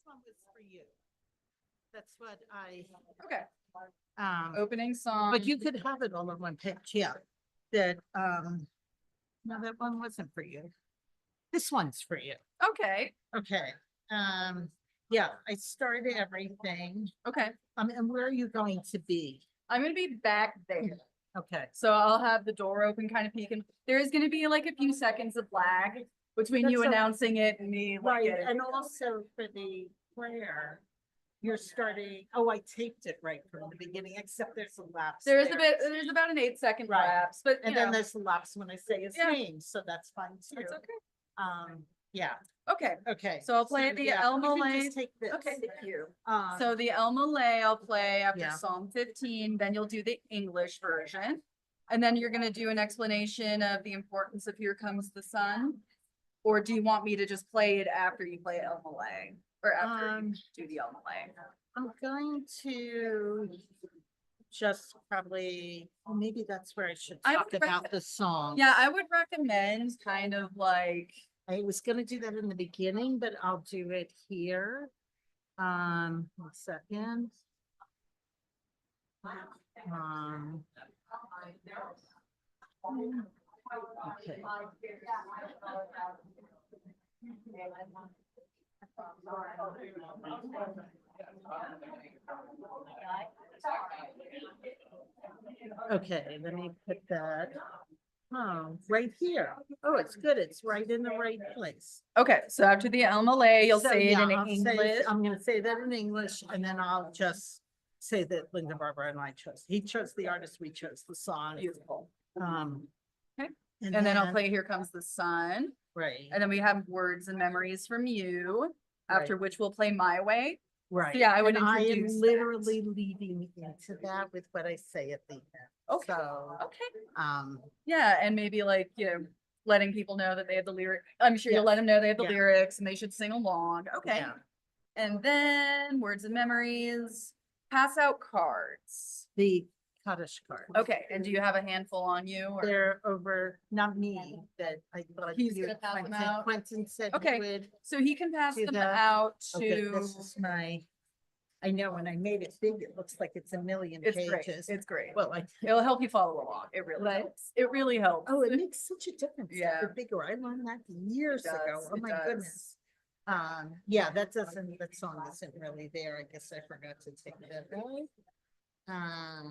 one was for you. That's what I, Okay, um, opening song. but you could have it all on one page, yeah. That, no, that one wasn't for you. This one's for you. Okay, Okay, yeah, I started everything. okay. And where are you going to be? I'm gonna be back there. Okay, So I'll have the door open, kind of peeking. There is gonna be like a few seconds of lag between you That's okay. announcing it and me. Like, right, getting- and also for the prayer, you're starting, oh, I taped it right from the beginning, except there's a lapse. There's there. there's about an 8-second Right. lapse, but you And then know, there's a lapse when I say his Yeah. name, so that's fine too. it's okay. Yeah, Okay, okay. so I'll play the yeah, Elma you can Lay. just take this. Okay, thank you. Um, So the Elma Lay I'll play after Yeah. Psalm 15, then you'll do the English version. And then you're gonna do an explanation of the importance of Here Comes the Sun. Or do you want me to just play it after you play Elma Lay? Or after you do the Elma Lay? I'm going to just probably, well, maybe that's where I should I talk would about the song. Yeah, I would recommend kind of like, I was gonna do that in the beginning, but I'll do it here. 1 second. Okay. Okay, let me put that. Oh, right here. Oh, it's good. It's right in the right place. okay, so after the Elma Lay, you'll So, say it yeah, in I'll say- English. I'm gonna say that in English and then I'll just say that Linda Barbara and I chose. He chose the artist, we chose the song. Beautiful. Um. Okay. And then I'll play Here Comes the Sun. Right, And then we have Words and Memories from You, after which we'll play My Way. right. yeah, I would And I am introduce that. literally leading into that with what I say at the end. Okay. So, Okay. Yeah, and maybe like, you know, letting people know that they have the lyric. I'm sure you'll Yes. let them know they have the Yeah. lyrics and they should sing along. Okay. yeah. And then Words and Memories, pass out cards. The Kaddish card. Okay, and do you have a handful on you or? They're over, not me, that I thought. He's you- gonna pass them Quentin- out? Quentin said Okay. he would. So he can pass Do them that. out Okay, to, this is my, I know when I made it big, it looks like it's a million it's great, pages. it's great. Well, I, It'll help you follow along. It really Right. helps. It really helps. oh, it makes such a difference. Yeah. The bigger, I learned that years ago. does, Oh it my does. goodness. Yeah, that song isn't really there. I guess I forgot to take that out.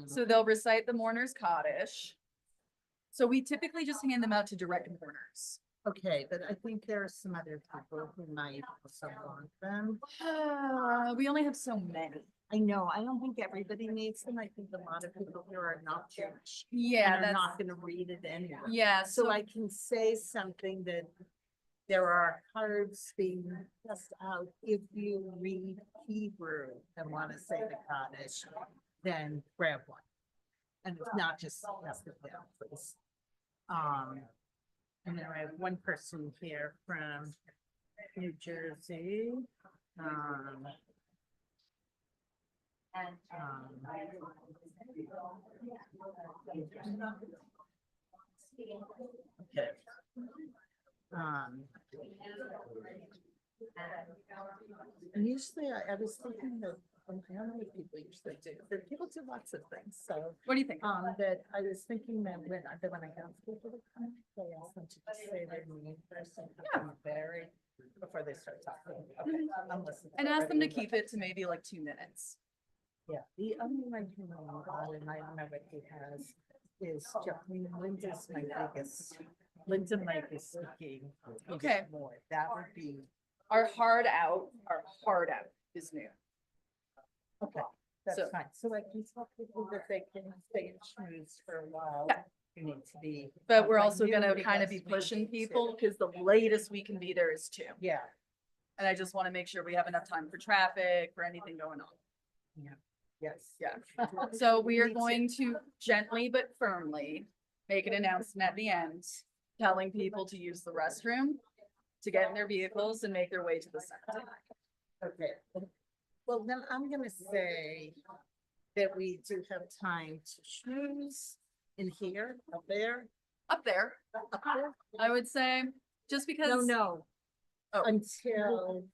So they'll recite the mourner's Kaddish. So we typically just hand them out to direct mourners. okay, but I think there are some other people who might also want them. We only have so many. I know, I don't think everybody needs them. I think a lot of people here are not Jewish. Yeah, And are that's, not gonna read it anyway. yeah, So I can say something that there are cards being passed out. If you read Hebrew and want to say the Kaddish, then grab one. And if not, just pass it down, please. And then I have one person here from New Jersey. Okay. And usually I was thinking that, I don't know what people usually do, but people do lots of things, so. what do you think? That I was thinking that when I have people to come, they ask them to just say their name first and come very before they start talking. Okay, I'm listening. And ask them to keep it to maybe like 2 minutes. Yeah, the other one who know about, and I don't know what he has, is Jacqueline. Linda's my biggest, Linda Mike is speaking. Okay. More, that would be, Our hard out is new. okay, that's So- fine. So I can tell people that they can stay in schmooze for a while. Yeah. You need to be. But we're like also gonna nobody kind of gets be me pushing to- people because the latest we can be there is 2. Yeah, And I just want to make sure we have enough time for traffic, for anything going on. yes. Yeah. So we are Me too. going to gently but firmly make an announcement at the end, telling people to use the restroom, to get in their vehicles and make their way to the cemetery. Okay, well, then I'm gonna say that we do have time to schmooze in here, up there, Up there, up there. I would say, just because. No, Oh. until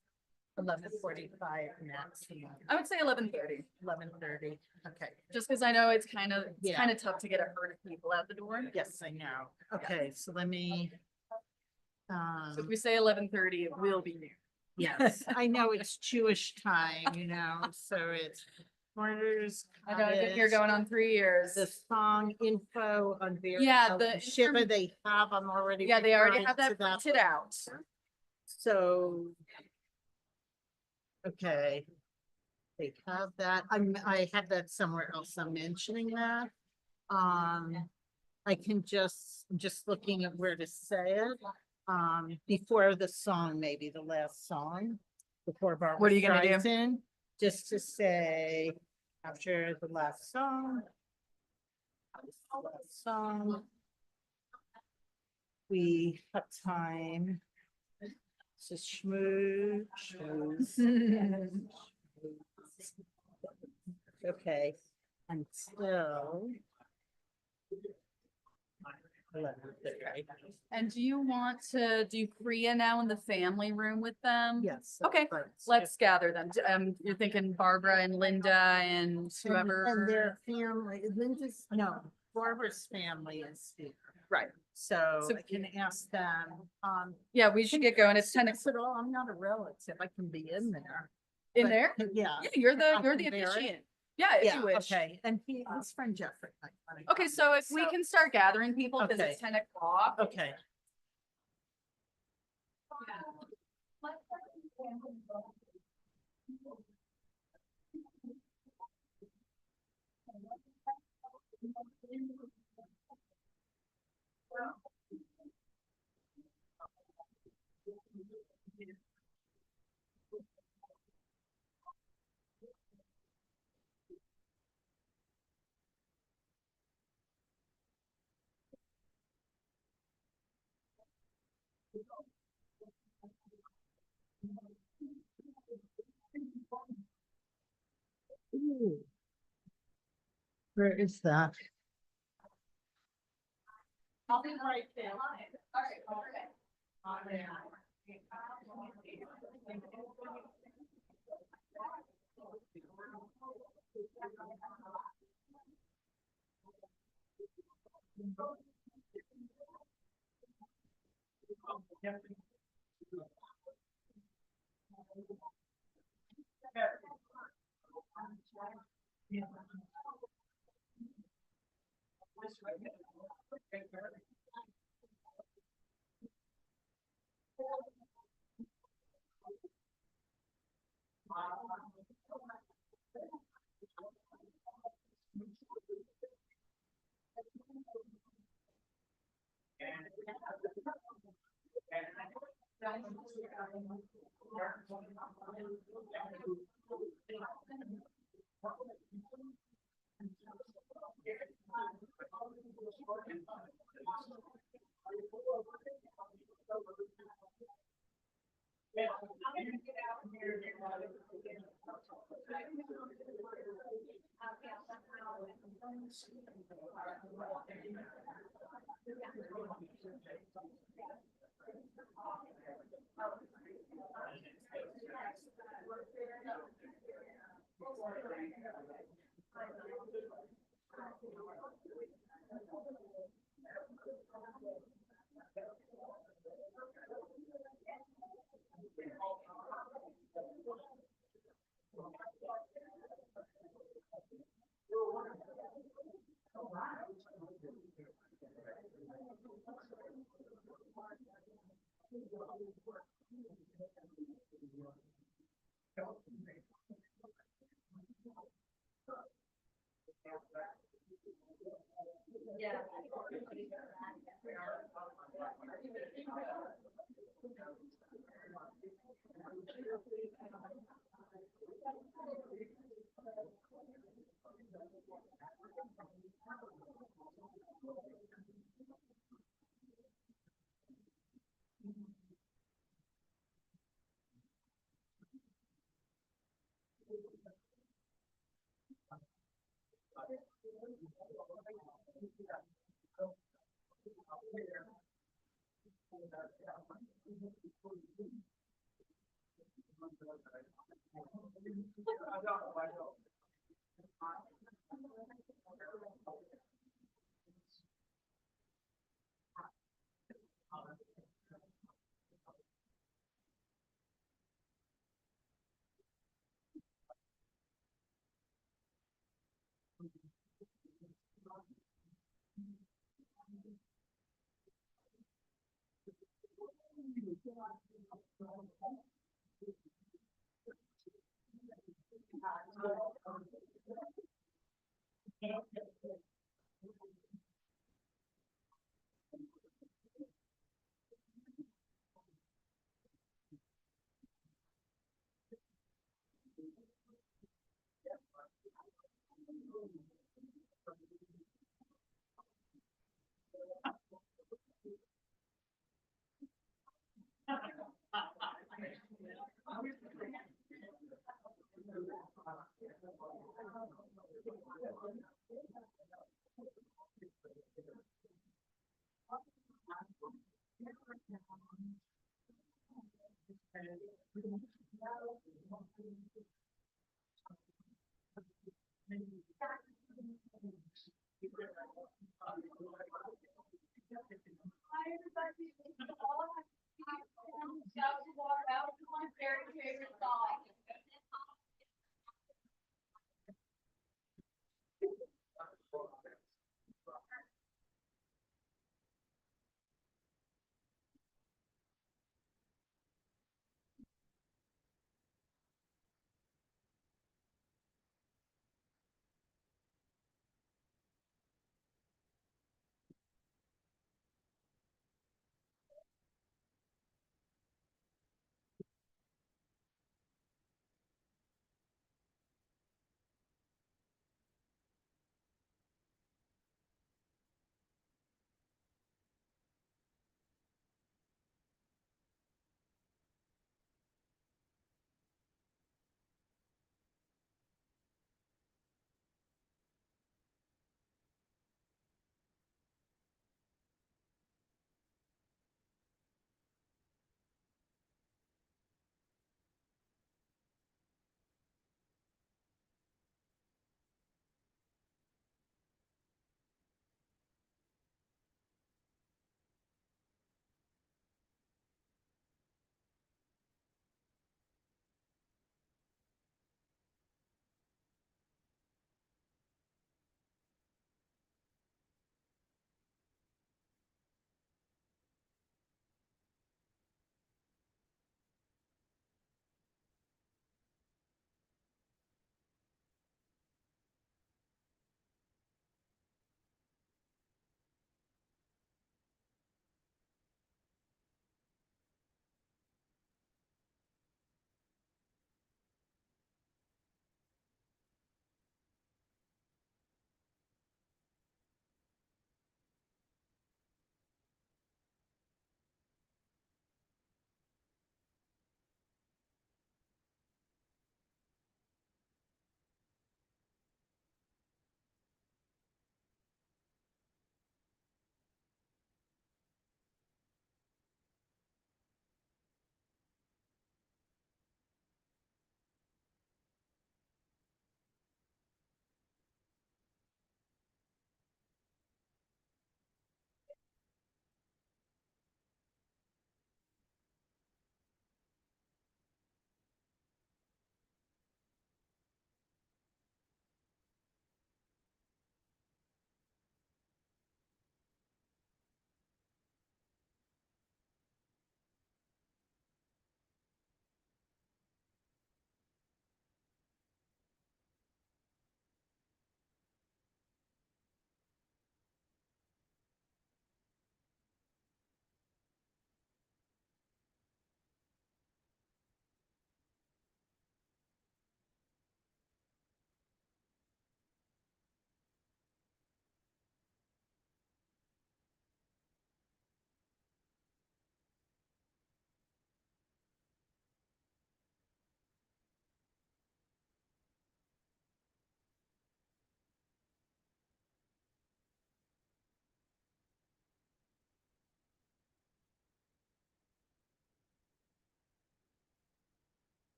11:45 maximum, I would say 11:30, 11:30. Okay, just because I know it's kind of, Yeah. tough to get a herd of people out the door. yes, I know. Okay, so let me. So if we say 11:30, it will be noon. Yes, I know it's Jewish time, so it's Martyrs. I know, you're Cottage, going on 3 years. The song info on their. Yeah, the Shiva they have, I'm already. Yeah, they already referring have that to printed out. So. Okay. They have that. I have that somewhere else. I'm mentioning that. I can I'm just looking at where to say it. Before the song, maybe the last song, before Barbara. What are you gonna do? Streisand, just to say, after the last song. We have time. To schmooze. Okay, until. 11:30. And do you want to do Korea now in the family room with them? Yes. Okay, let's gather them. You're thinking Barbara and Linda and whoever. And their family, Linda's, no, Barbara's family is here. Right. So So- I can ask them, Yeah, we should get going. It's 10 at all, I'm not a relative, I can be in there. in but- there. Yeah. Yeah, you're the I can bear it. officiant. Yeah, if Yeah, you wish. okay, and his friend Jeffrey. might wanna Okay, come. so if we can start gathering people, because Okay. it's 10 o'clock. Okay, ooh. Where is that? I'll be right there.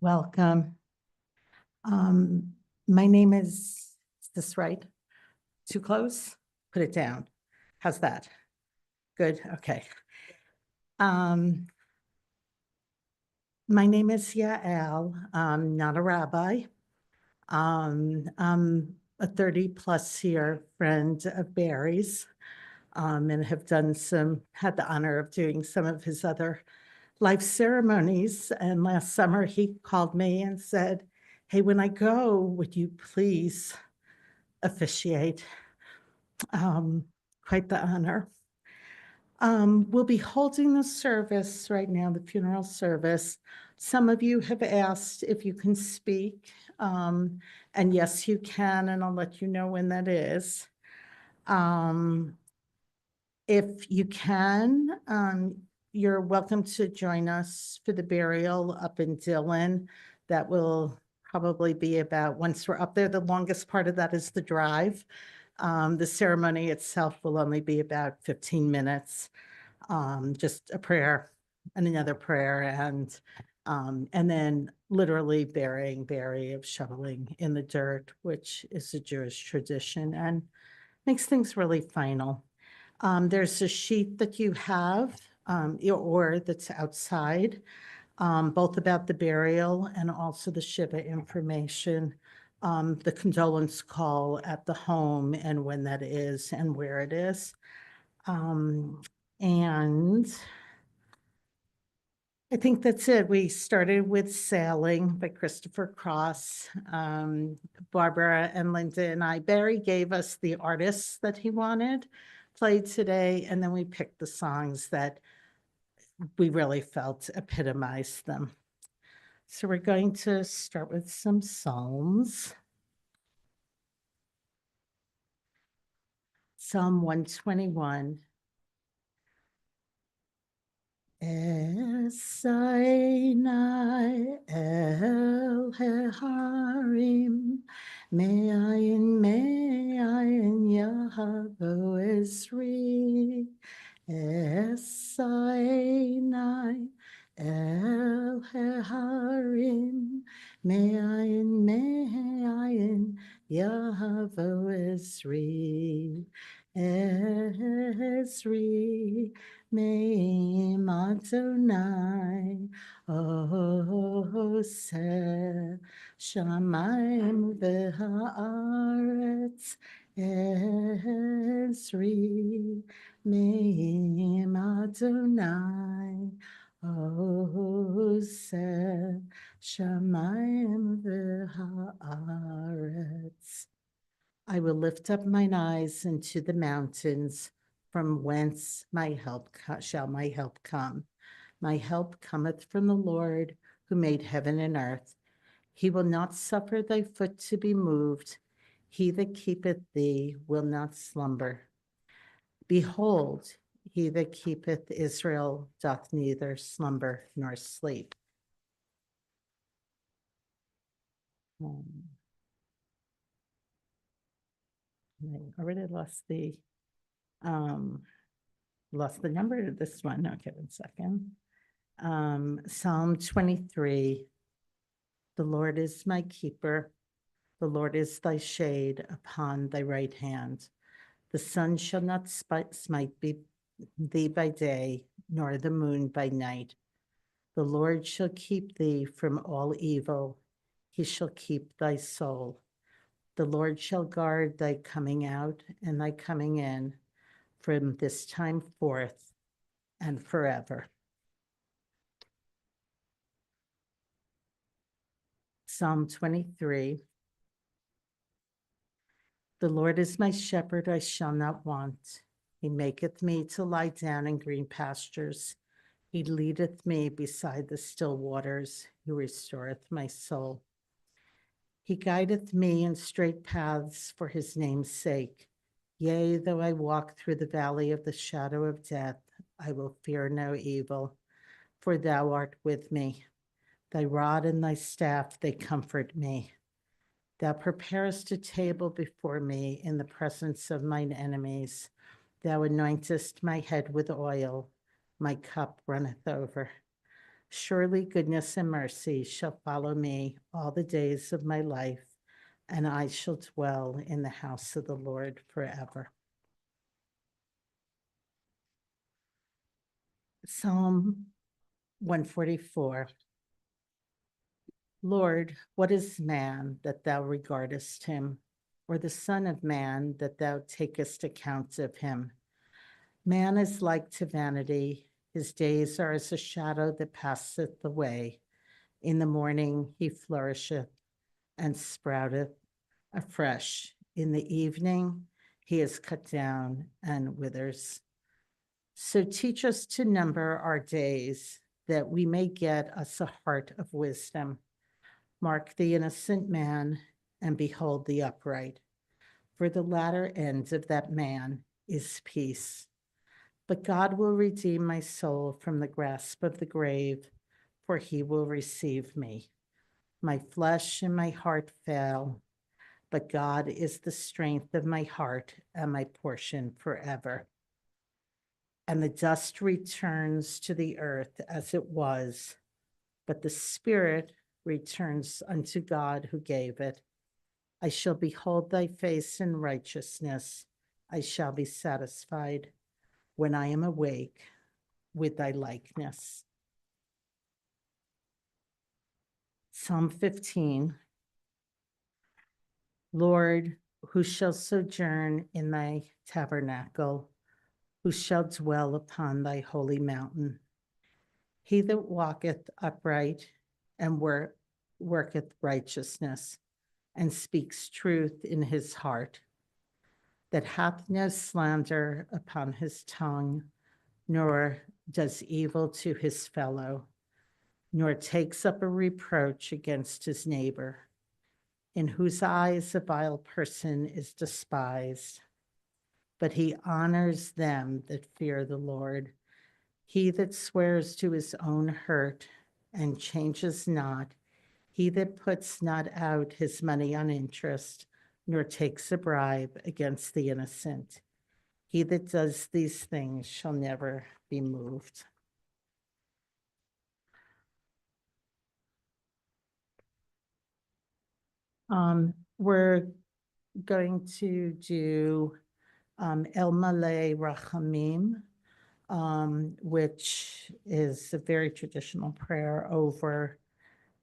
Welcome. My name is this right? Too close? Put it down. How's that? Good, okay. My name is Yael. I'm not a rabbi. I'm a 30-plus year friend of Barry's, and have had the honor of doing some of his other life ceremonies. And last summer, he called me and said, "Hey, when I go, would you please officiate?" Quite the honor. We'll be holding the service right now, the funeral service. Some of you have asked if you can speak, and yes, you can, and I'll let you know when that is. If you can, you're welcome to join us for the burial up in Dillon. That will probably be about, once we're up there, the longest part of that is the drive. The ceremony itself will only be about 15 minutes. Just a prayer and another prayer, and then literally burying Barry of shoveling in the dirt, which is a Jewish tradition and makes things really final. There's a sheet that you have, or that's outside, both about the burial and also the Shiva information, the condolence call at the home and when that is and where it is. And I think that's it. We started with Sailing by Christopher Cross. Barbara and Linda and I, Barry gave us the artists that he wanted played today, and then we picked the songs that we really felt epitomized them. So we're going to start with some Psalms. Psalm 121. Esainai el heharim, me'ayin yahavo esri. Esainai el heharim, me'ayin yahavo esri. Esri. Me'im Adonai, oseh shamayim v'haaretz, Esri. Me'im Adonai, oseh shamayim v'haaretz. I will lift up mine eyes into the mountains, from whence shall my help come. My help cometh from the Lord, who made heaven and earth. He will not suffer thy foot to be moved. He that keepeth thee will not slumber. Behold, he that keepeth Israel doth neither slumber nor sleep. I already lost the number to this one. Okay, 1 second. Psalm 23. The Lord is my keeper. The Lord is thy shade upon thy right hand. The sun shall not smite thee by day, nor the moon by night. The Lord shall keep thee from all evil. He shall keep thy soul. The Lord shall guard thy coming out and thy coming in from this time forth and forever. Psalm 23. The Lord is my shepherd, I shall not want. He maketh me to lie down in green pastures. He leadeth me beside the still waters. He restoreth my soul. He guideth me in straight paths for his name's sake. Yea, though I walk through the valley of the shadow of death, I will fear no evil, for thou art with me. Thy rod and thy staff, they comfort me. Thou preparest a table before me in the presence of mine enemies. Thou anointest my head with oil. My cup runneth over. Surely goodness and mercy shall follow me all the days of my life, and I shall dwell in the house of the Lord forever. Psalm 144. Lord, what is man that thou regardest him, or the son of man that thou takest account of him? Man is like to vanity, his days are as a shadow that passeth away. In the morning he flourisheth and sprouteth afresh. In the evening he is cut down and withers. So teach us to number our days, that we may get us a heart of wisdom. Mark the innocent man, and behold the upright. For the latter end of that man is peace. But God will redeem my soul from the grasp of the grave, for he will receive me. My flesh and my heart fail, but God is the strength of my heart and my portion forever. And the dust returns to the earth as it was, but the spirit returns unto God who gave it. I shall behold thy face in righteousness. I shall be satisfied when I am awake with thy likeness. Psalm 15. Lord, who shall sojourn in thy tabernacle? Who shall dwell upon thy holy mountain? He that walketh upright and worketh righteousness, and speaks truth in his heart, that hath no slander upon his tongue, nor does evil to his fellow, nor takes up a reproach against his neighbor, in whose eyes a vile person is despised, but he honors them that fear the Lord. He that swears to his own hurt and changes not, he that puts not out his money on interest, nor takes a bribe against the innocent. He that does these things shall never be moved. We're going to do El Malay Rachamim, which is a very traditional prayer over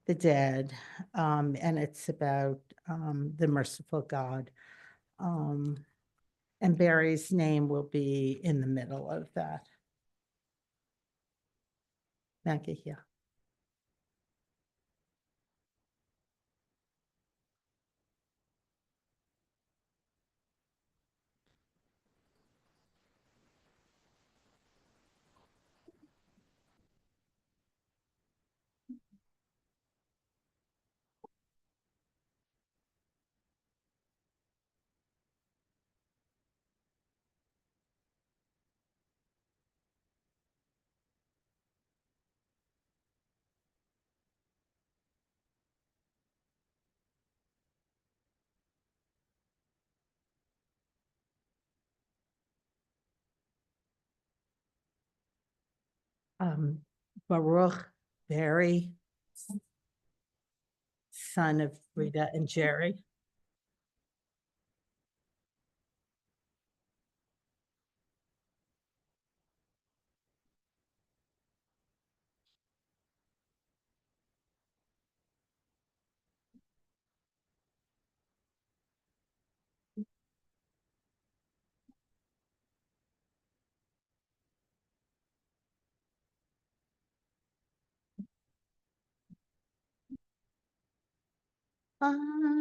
the dead, and it's about the merciful God. And Barry's name will be in the middle of that. Maggie, yeah. Baruch, Barry, son of Rita and Jerry. Amen.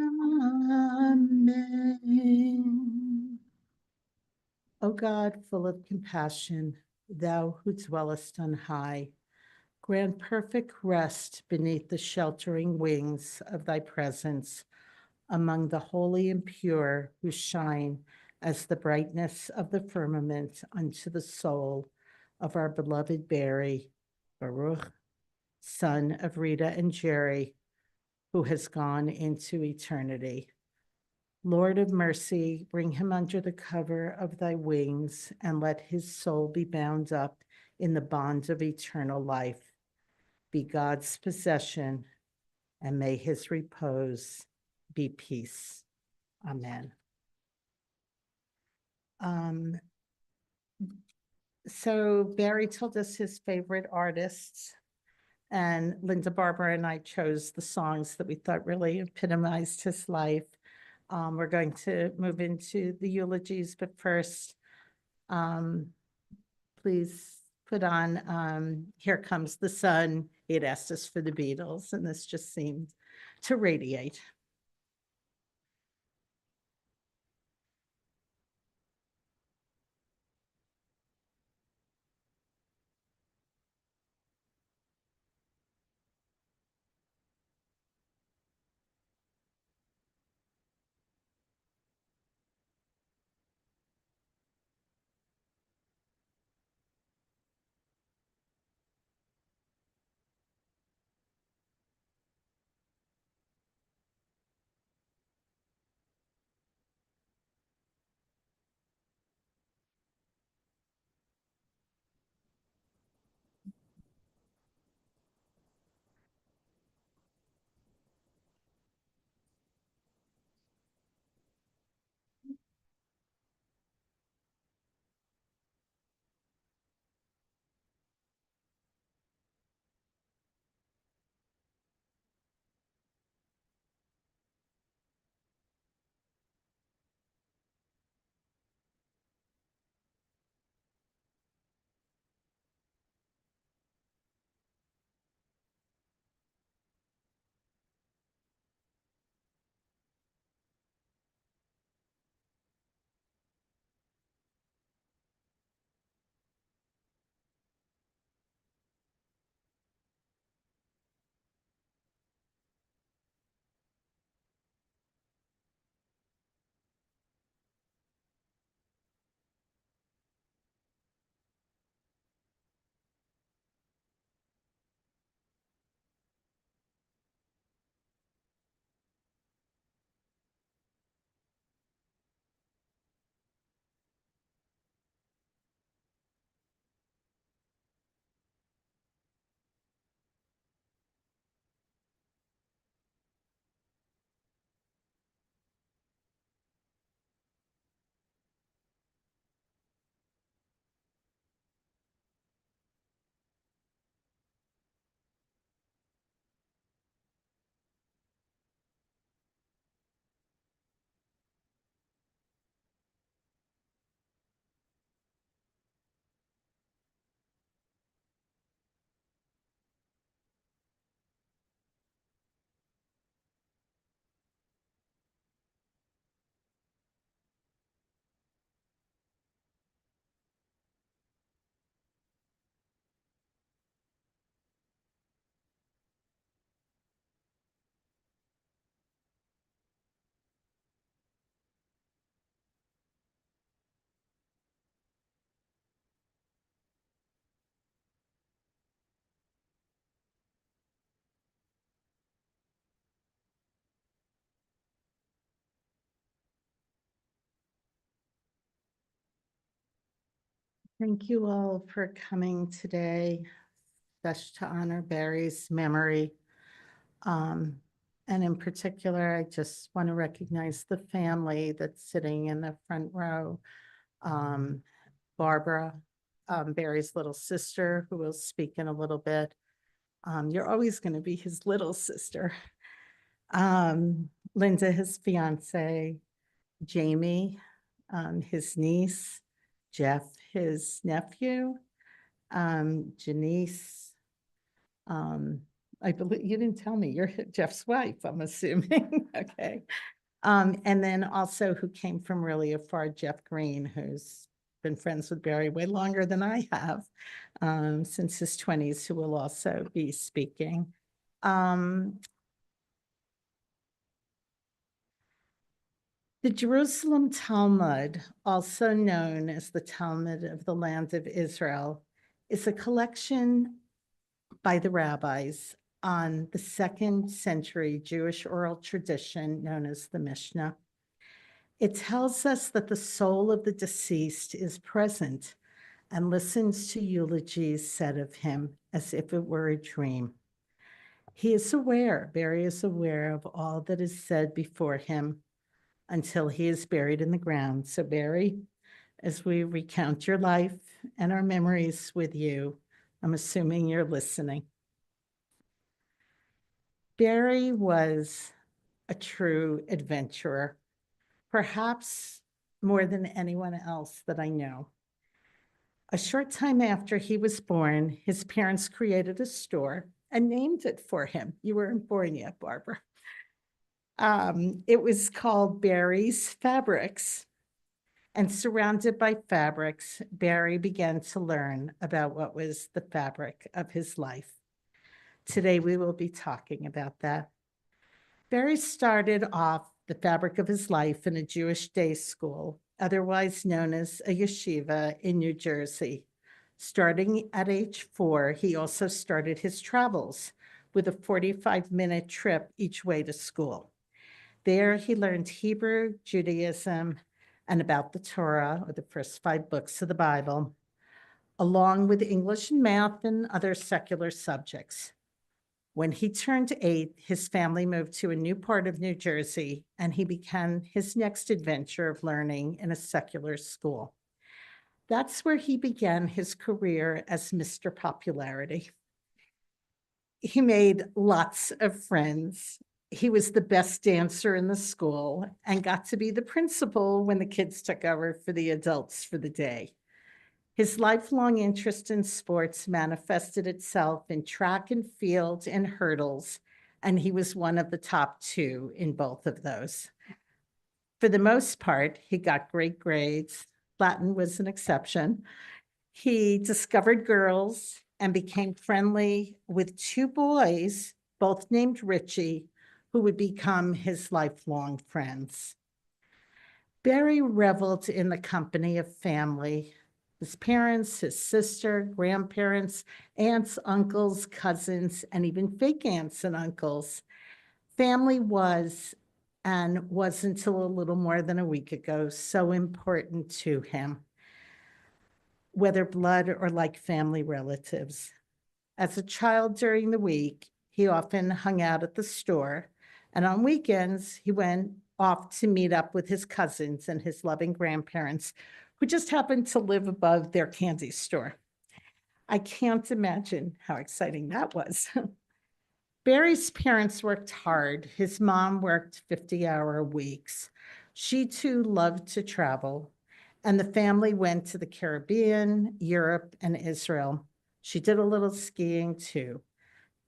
O God, full of compassion, thou who dwellest on high, grant perfect rest beneath the sheltering wings of thy presence among the holy and pure who shine as the brightness of the firmament unto the soul of our beloved Barry, Baruch, son of Rita and Jerry, who has gone into eternity. Lord of mercy, bring him under the cover of thy wings, and let his soul be bound up in the bond of eternal life. be God's possession, and may his repose be peace. Amen. So Barry told us his favorite artists, and Linda, Barbara, and I chose the songs that we thought really epitomized his life. We're going to move into the eulogies, but first, please put on Here Comes the Sun. He had asked us for the Beatles, and this just seemed to radiate. Thank you all for coming today, just to honor Barry's memory. And in particular, I just want to recognize the family that's sitting in the front row. Barbara, Barry's little sister, who will speak in a little bit. You're always going to be his little sister. Linda, his fiance, Jamie, his niece, Jeff, his nephew, Janice. I believe you didn't tell me you're Jeff's wife, I'm assuming. Okay. And then also who came from really afar, Jeff Green, who's been friends with Barry way longer than I have, since his 20s, who will also be speaking. The Jerusalem Talmud, also known as the Talmud of the Land of Israel, is a collection by the rabbis on the 2nd century Jewish oral tradition known as the Mishnah. It tells us that the soul of the deceased is present and listens to eulogies said of him as if it were a dream. He is aware, Barry is aware of all that is said before him until he is buried in the ground. So, Barry, as we recount your life and our memories with you, I'm assuming you're listening. Barry was a true adventurer, perhaps more than anyone else that I know. A short time after he was born, his parents created a store and named it for him. You weren't born yet, Barbara. It was called Barry's Fabrics. And surrounded by fabrics, Barry began to learn about what was the fabric of his life. Today, we will be talking about that. Barry started off the fabric of his life in a Jewish day school, otherwise known as a yeshiva in New Jersey. Starting at age 4, he also started his travels with a 45-minute trip each way to school. There, he learned Hebrew, Judaism, and about the Torah, or the first 5 books of the Bible, along with English and math and other secular subjects. When he turned 8, his family moved to a new part of New Jersey, and he began his next adventure of learning in a secular school. That's where he began his career as Mr. Popularity. He made lots of friends. He was the best dancer in the school and got to be the principal when the kids took over for the adults for the day. His lifelong interest in sports manifested itself in track and field and hurdles, and he was one of the top 2 in both of those. For the most part, he got great grades. Latin was an exception. He discovered girls and became friendly with 2 boys, both named Richie, who would become his lifelong friends. Barry reveled in the company of family. His parents, his sister, grandparents, aunts, uncles, cousins, and even fake aunts and uncles. Family was, and was until a little more than a week ago, so important to him, whether blood or like family relatives. As a child during the week, he often hung out at the store, and on weekends, he went off to meet up with his cousins and his loving grandparents, who just happened to live above their candy store. I can't imagine how exciting that was. Barry's parents worked hard. His mom worked 50-hour weeks. She too loved to travel, and the family went to the Caribbean, Europe, and Israel. She did a little skiing too.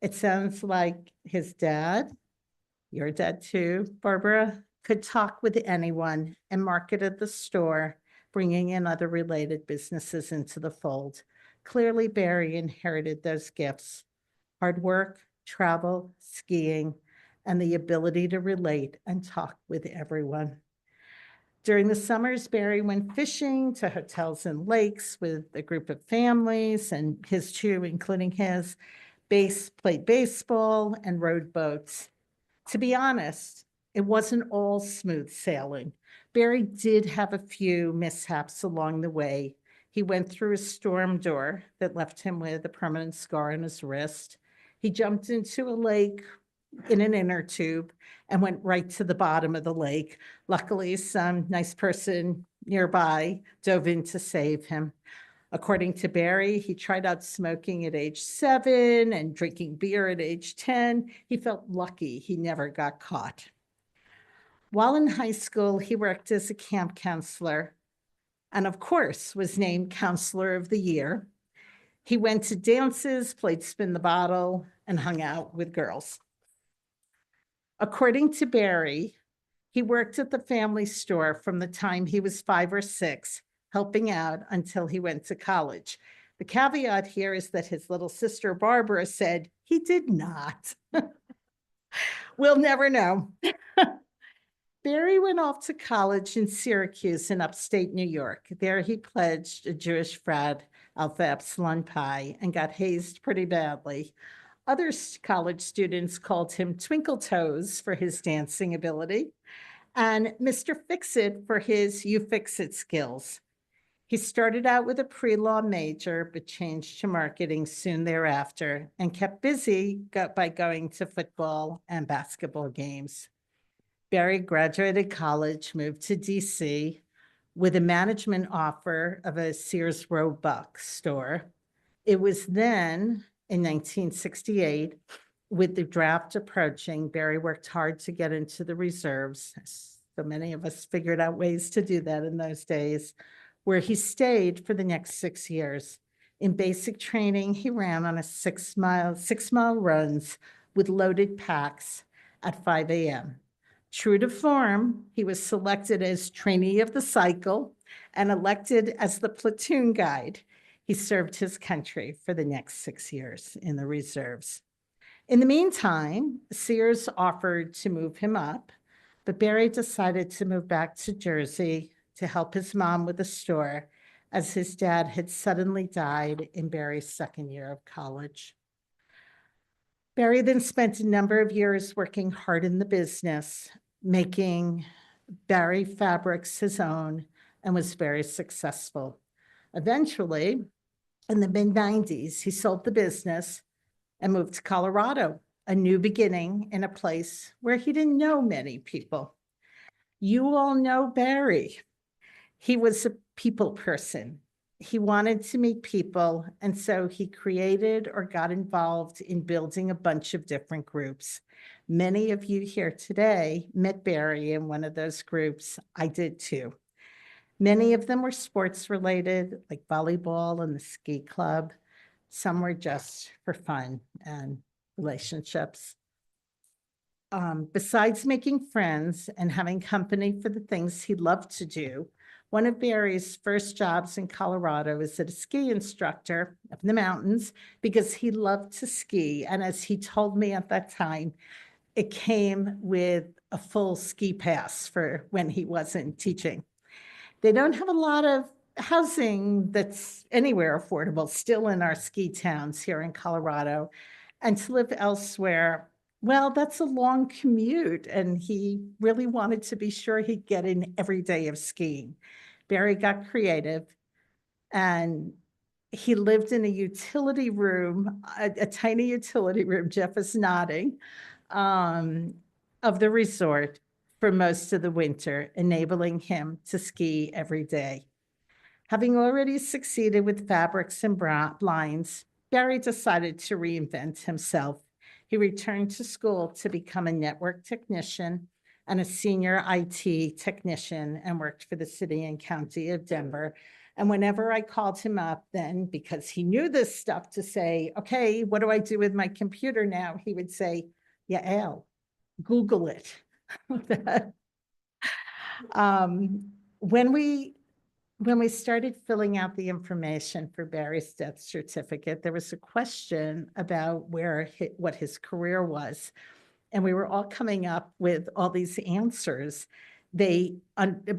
It sounds like his dad, your dad too, Barbara, could talk with anyone and marketed the store, bringing in other related businesses into the fold. Clearly, Barry inherited those gifts: hard work, travel, skiing, and the ability to relate and talk with everyone. During the summers, Barry went fishing to hotels and lakes with a group of families, and his 2, including his, played baseball and rowed boats. To be honest, it wasn't all smooth sailing. Barry did have a few mishaps along the way. He went through a storm door that left him with a permanent scar on his wrist. He jumped into a lake in an inner tube and went right to the bottom of the lake. Luckily, some nice person nearby dove in to save him. According to Barry, he tried out smoking at age 7 and drinking beer at age 10. He felt lucky he never got caught. While in high school, he worked as a camp counselor and, of course, was named Counselor of the Year. He went to dances, played spin the bottle, and hung out with girls. According to Barry, he worked at the family store from the time he was 5 or 6, helping out until he went to college. The caveat here is that his little sister Barbara said he did not. We'll never know. Barry went off to college in Syracuse in upstate New York. There he pledged a Jewish frat, Alpha Epsilon Pi, and got hazed pretty badly. Other college students called him Twinkle Toes for his dancing ability and Mr. Fix-It for his you fix it skills. He started out with a pre-law major, but changed to marketing soon thereafter and kept busy by going to football and basketball games. Barry graduated college, moved to DC with a management offer of a Sears Roebuck store. It was then in 1968, with the draft approaching, Barry worked hard to get into the reserves. So many of us figured out ways to do that in those days, where he stayed for the next 6 years. In basic training, he ran on a 6-mile runs with loaded packs at 5 a.m. True to form, he was selected as trainee of the cycle and elected as the platoon guide. He served his country for the next 6 years in the reserves. In the meantime, Sears offered to move him up, but Barry decided to move back to Jersey to help his mom with the store, as his dad had suddenly died in Barry's second year of college. Barry then spent a number of years working hard in the business, making Barry fabrics his own, and was very successful. Eventually, in the mid-90s, he sold the business and moved to Colorado, a new beginning in a place where he didn't know many people. You all know Barry. He was a people person. He wanted to meet people, and so he created or got involved in building a bunch of different groups. Many of you here today met Barry in one of those groups. I did too. Many of them were sports related, like volleyball and the ski club. Some were just for fun and relationships. Besides making friends and having company for the things he loved to do, one of Barry's first jobs in Colorado was as a ski instructor up in the mountains because he loved to ski. And as he told me at that time, it came with a full ski pass for when he wasn't teaching. They don't have a lot of housing that's anywhere affordable still in our ski towns here in Colorado. And to live elsewhere, well, that's a long commute. And he really wanted to be sure he'd get in every day of skiing. Barry got creative and he lived in a utility room, a tiny utility room, Jeff is nodding, of the resort for most of the winter, enabling him to ski every day. Having already succeeded with fabrics and blinds, Barry decided to reinvent himself. He returned to school to become a network technician and a senior IT technician and worked for the city and county of Denver. And whenever I called him up then, because he knew this stuff, to say, okay, what do I do with my computer now? He would say, yeah, Al, Google it. When we started filling out the information for Barry's death certificate, there was a question about what his career was. And we were all coming up with all these answers.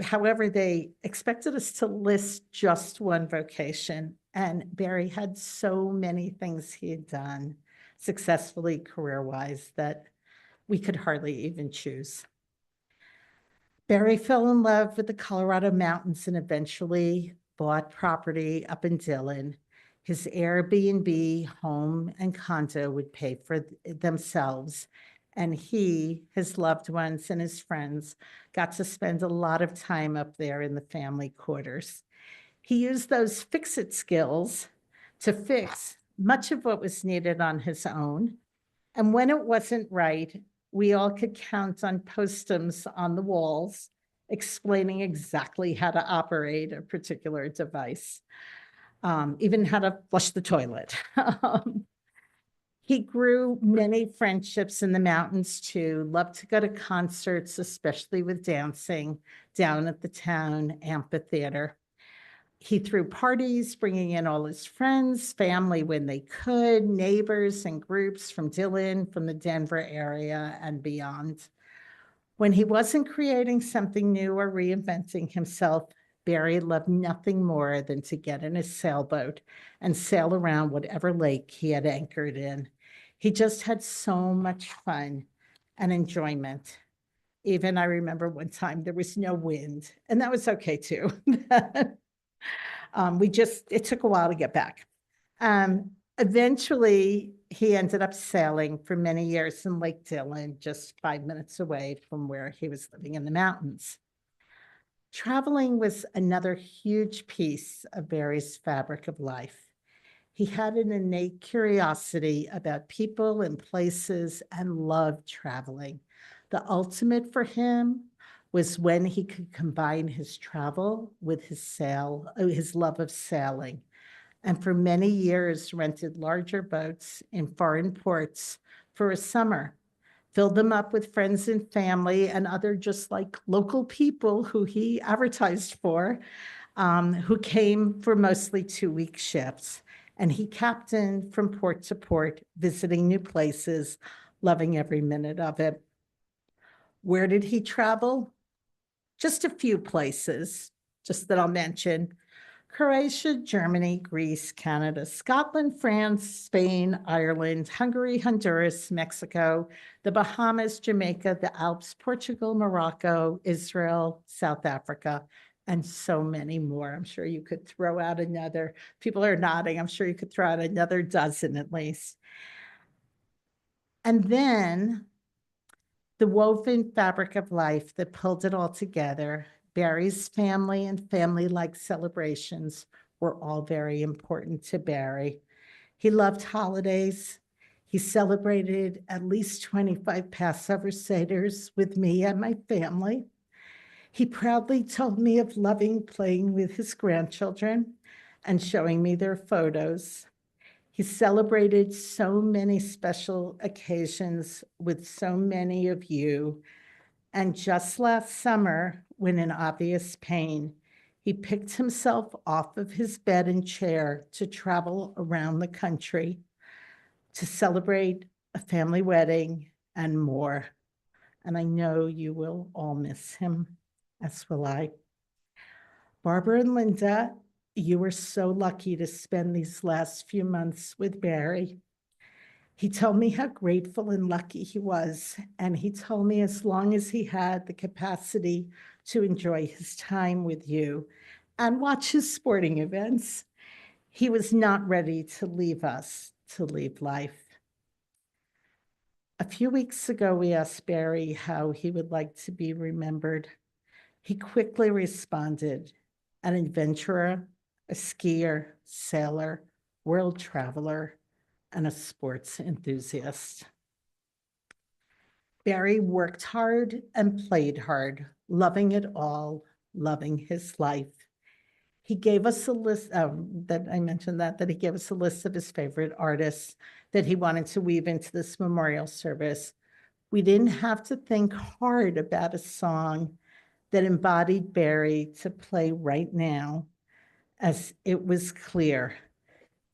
However, they expected us to list just one vocation. And Barry had so many things he had done successfully career-wise that we could hardly even choose. Barry fell in love with the Colorado mountains and eventually bought property up in Dillon. His Airbnb home and condo would pay for themselves, and he, his loved ones, and his friends got to spend a lot of time up there in the family quarters. He used those fix-it skills to fix much of what was needed on his own, and when it wasn't right, we all could count on postums on the walls explaining exactly how to operate a particular device, even how to flush the toilet. He grew many friendships in the mountains too, loved to go to concerts, especially with dancing, down at the town amphitheater. He threw parties, bringing in all his friends, family when they could, neighbors and groups from Dillon, from the Denver area and beyond. When he wasn't creating something new or reinventing himself, Barry loved nothing more than to get in his sailboat and sail around whatever lake he had anchored in. He just had so much fun and enjoyment. Even I remember one time there was no wind, and that was okay too. It took a while to get back. Eventually, he ended up sailing for many years in Lake Dillon, just 5 minutes away from where he was living in the mountains. Traveling was another huge piece of Barry's fabric of life. He had an innate curiosity about people and places and loved traveling. The ultimate for him was when he could combine his travel with his love of sailing, and for many years rented larger boats in foreign ports for a summer, filled them up with friends and family and other just like local people who he advertised for, who came for mostly 2-week shifts. And he captained from port to port, visiting new places, loving every minute of it. Where did he travel? Just a few places, just that I'll mention. Croatia, Germany, Greece, Canada, Scotland, France, Spain, Ireland, Hungary, Honduras, Mexico, the Bahamas, Jamaica, the Alps, Portugal, Morocco, Israel, South Africa, and so many more. I'm sure you could throw out another, people are nodding, I'm sure you could throw out another dozen at least. And then the woven fabric of life that pulled it all together, Barry's family and family-like celebrations were all very important to Barry. He loved holidays. He celebrated at least 25 Passover Seders with me and my family. He proudly told me of loving playing with his grandchildren and showing me their photos. He celebrated so many special occasions with so many of you. And just last summer, when in obvious pain, he picked himself off of his bed and chair to travel around the country to celebrate a family wedding and more. And I know you will all miss him, as will I. Barbara and Linda, you were so lucky to spend these last few months with Barry. He told me how grateful and lucky he was, and he told me as long as he had the capacity to enjoy his time with you and watch his sporting events, he was not ready to leave us, to leave life. A few weeks ago, we asked Barry how he would like to be remembered. He quickly responded, an adventurer, a skier, sailor, world traveler, and a sports enthusiast. Barry worked hard and played hard, loving it all, loving his life. He gave us a list, that I mentioned that he gave us a list of his favorite artists that he wanted to weave into this memorial service. We didn't have to think hard about a song that embodied Barry to play right now, as it was clear.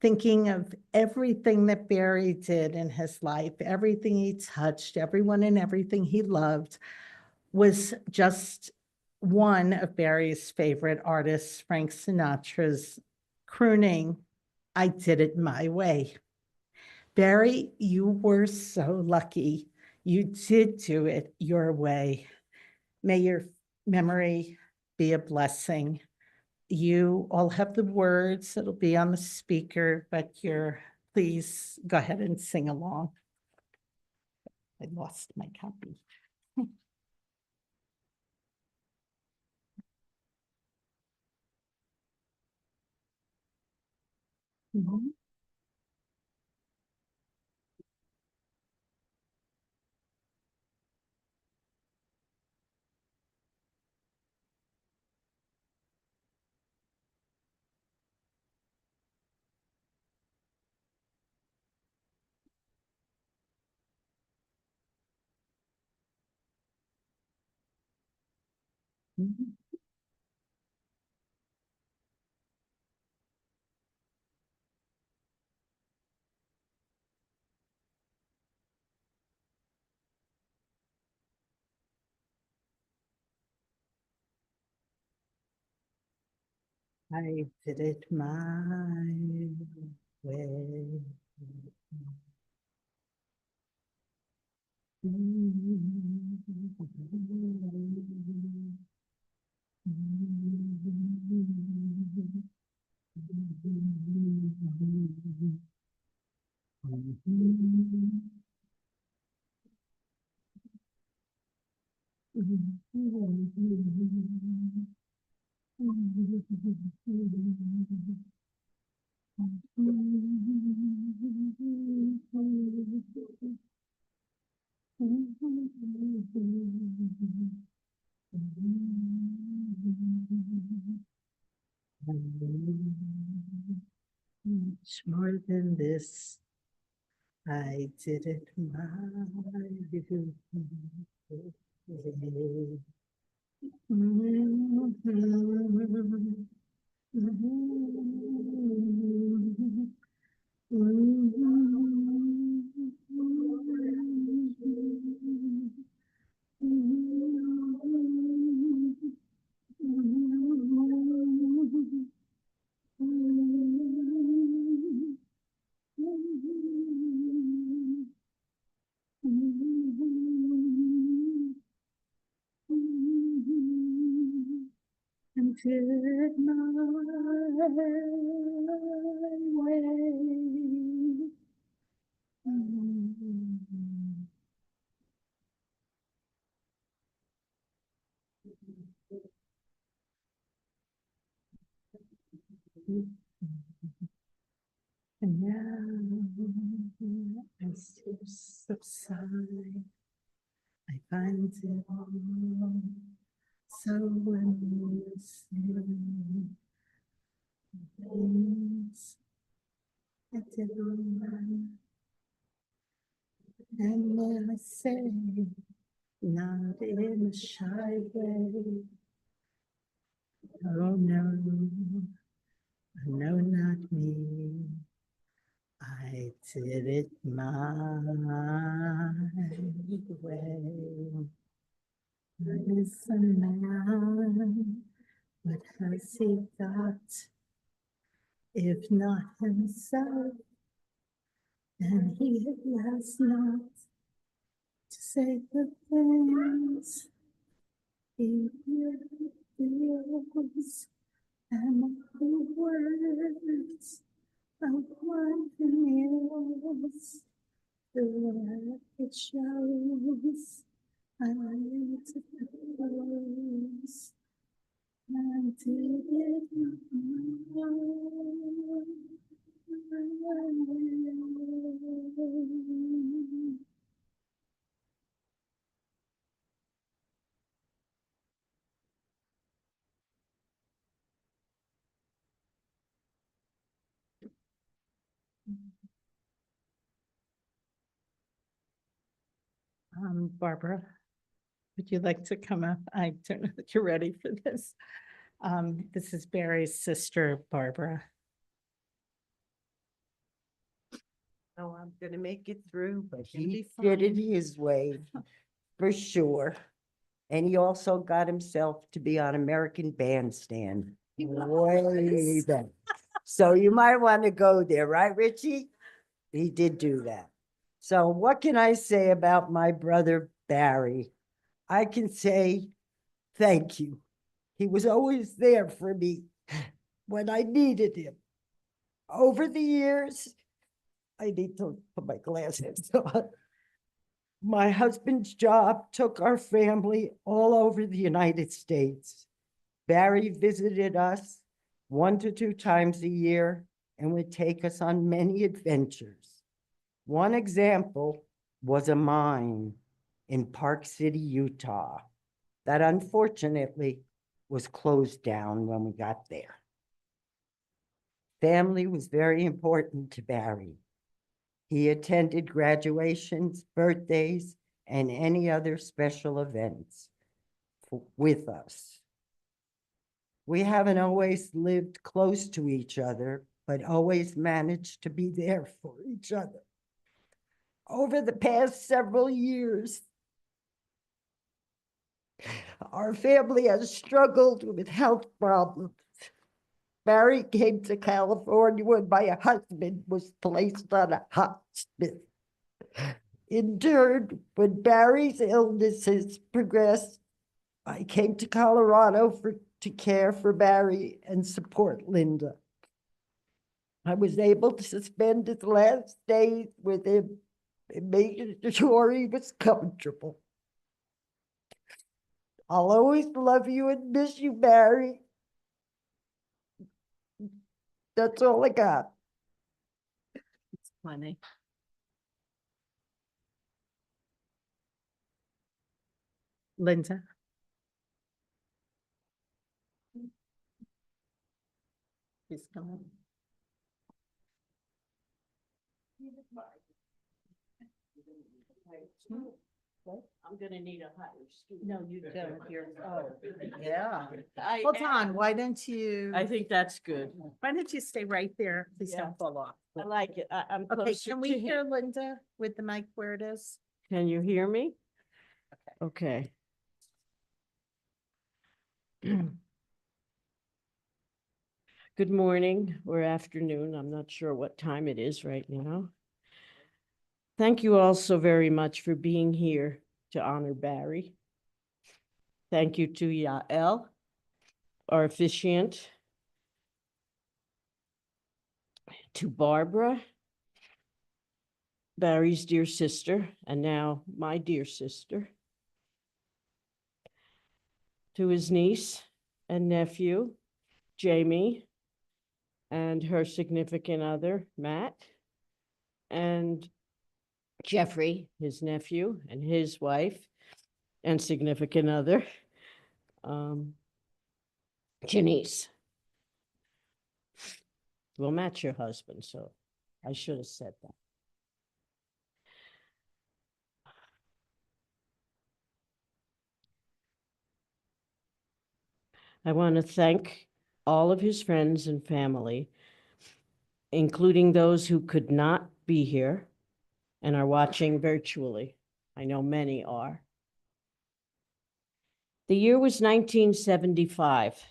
Thinking of everything that Barry did in his life, everything he touched, everyone and everything he loved, was just one of Barry's favorite artists, Frank Sinatra's crooning, "I Did It My Way." Barry, you were so lucky. You did do it your way. May your memory be a blessing. You all have the words, it'll be on the speaker, but please go ahead and sing along. I lost my copy. Mhm. Mhm. I did it my way. Much more than this, I did it my way. And did it my way. And now as you subside, I find it all so amusing. Things I did wrong, and I say, not in a shy way. Oh no, no, not me. I did it my way. Is a man, what has he got? If not himself, then he has not to say the things he feels and the words of one else. The way it shows I need to close and did it Barbara, would you like to come up? I don't know that you're ready for this. This is Barry's sister, Barbara. Oh, I'm gonna make it through, but You'll he be did it fine. his way, for sure. And he also got himself to be on American Bandstand. Way back. So you might want to go there, right, Richie? He did do that. So what can I say about my brother Barry? I can say thank you. He was always there for me when I needed him. Over the years, I need to put my glasses on. My husband's job took our family all over the United States. Barry visited us 1 to 2 times a year and would take us on many adventures. One example was a mine in Park City, Utah, that unfortunately was closed down when we got there. Family was very important to Barry. He attended graduations, birthdays, and any other special events with us. We haven't always lived close to each other, but always managed to be there for each other. Over the past several years, our family has struggled with health problems. Barry came to California when my husband was placed on a hospice. In turn, when Barry's illnesses progressed, I came to Colorado to care for Barry and support Linda. I was able to spend his last days with him and making sure he was comfortable. I'll always love you and miss you, Barry. That's all I got. It's funny. Linda? Please come on. I'm gonna need a higher stool. No, you don't. You're, oh, yeah. I Hold am. on, why don't you, I think that's good. why don't you stay right there? Please Yeah. don't fall off. I like it. I'm Okay, closer can to we him. hear Linda with the mic where it is? Can you hear me? Okay. Good morning or afternoon. I'm not sure what time it is right now. Thank you all so very much for being here to honor Barry. Thank you to Yael, our officiant, to Barbara, Barry's dear sister, and now my dear sister, to his niece and nephew, Jamie, and her significant other, Matt, and Jeffrey, his nephew, and his wife and significant other, Janice. Will match your husband, so I should have said that. I want to thank all of his friends and family, including those who could not be here and are watching virtually. I know many are. The year was 1975,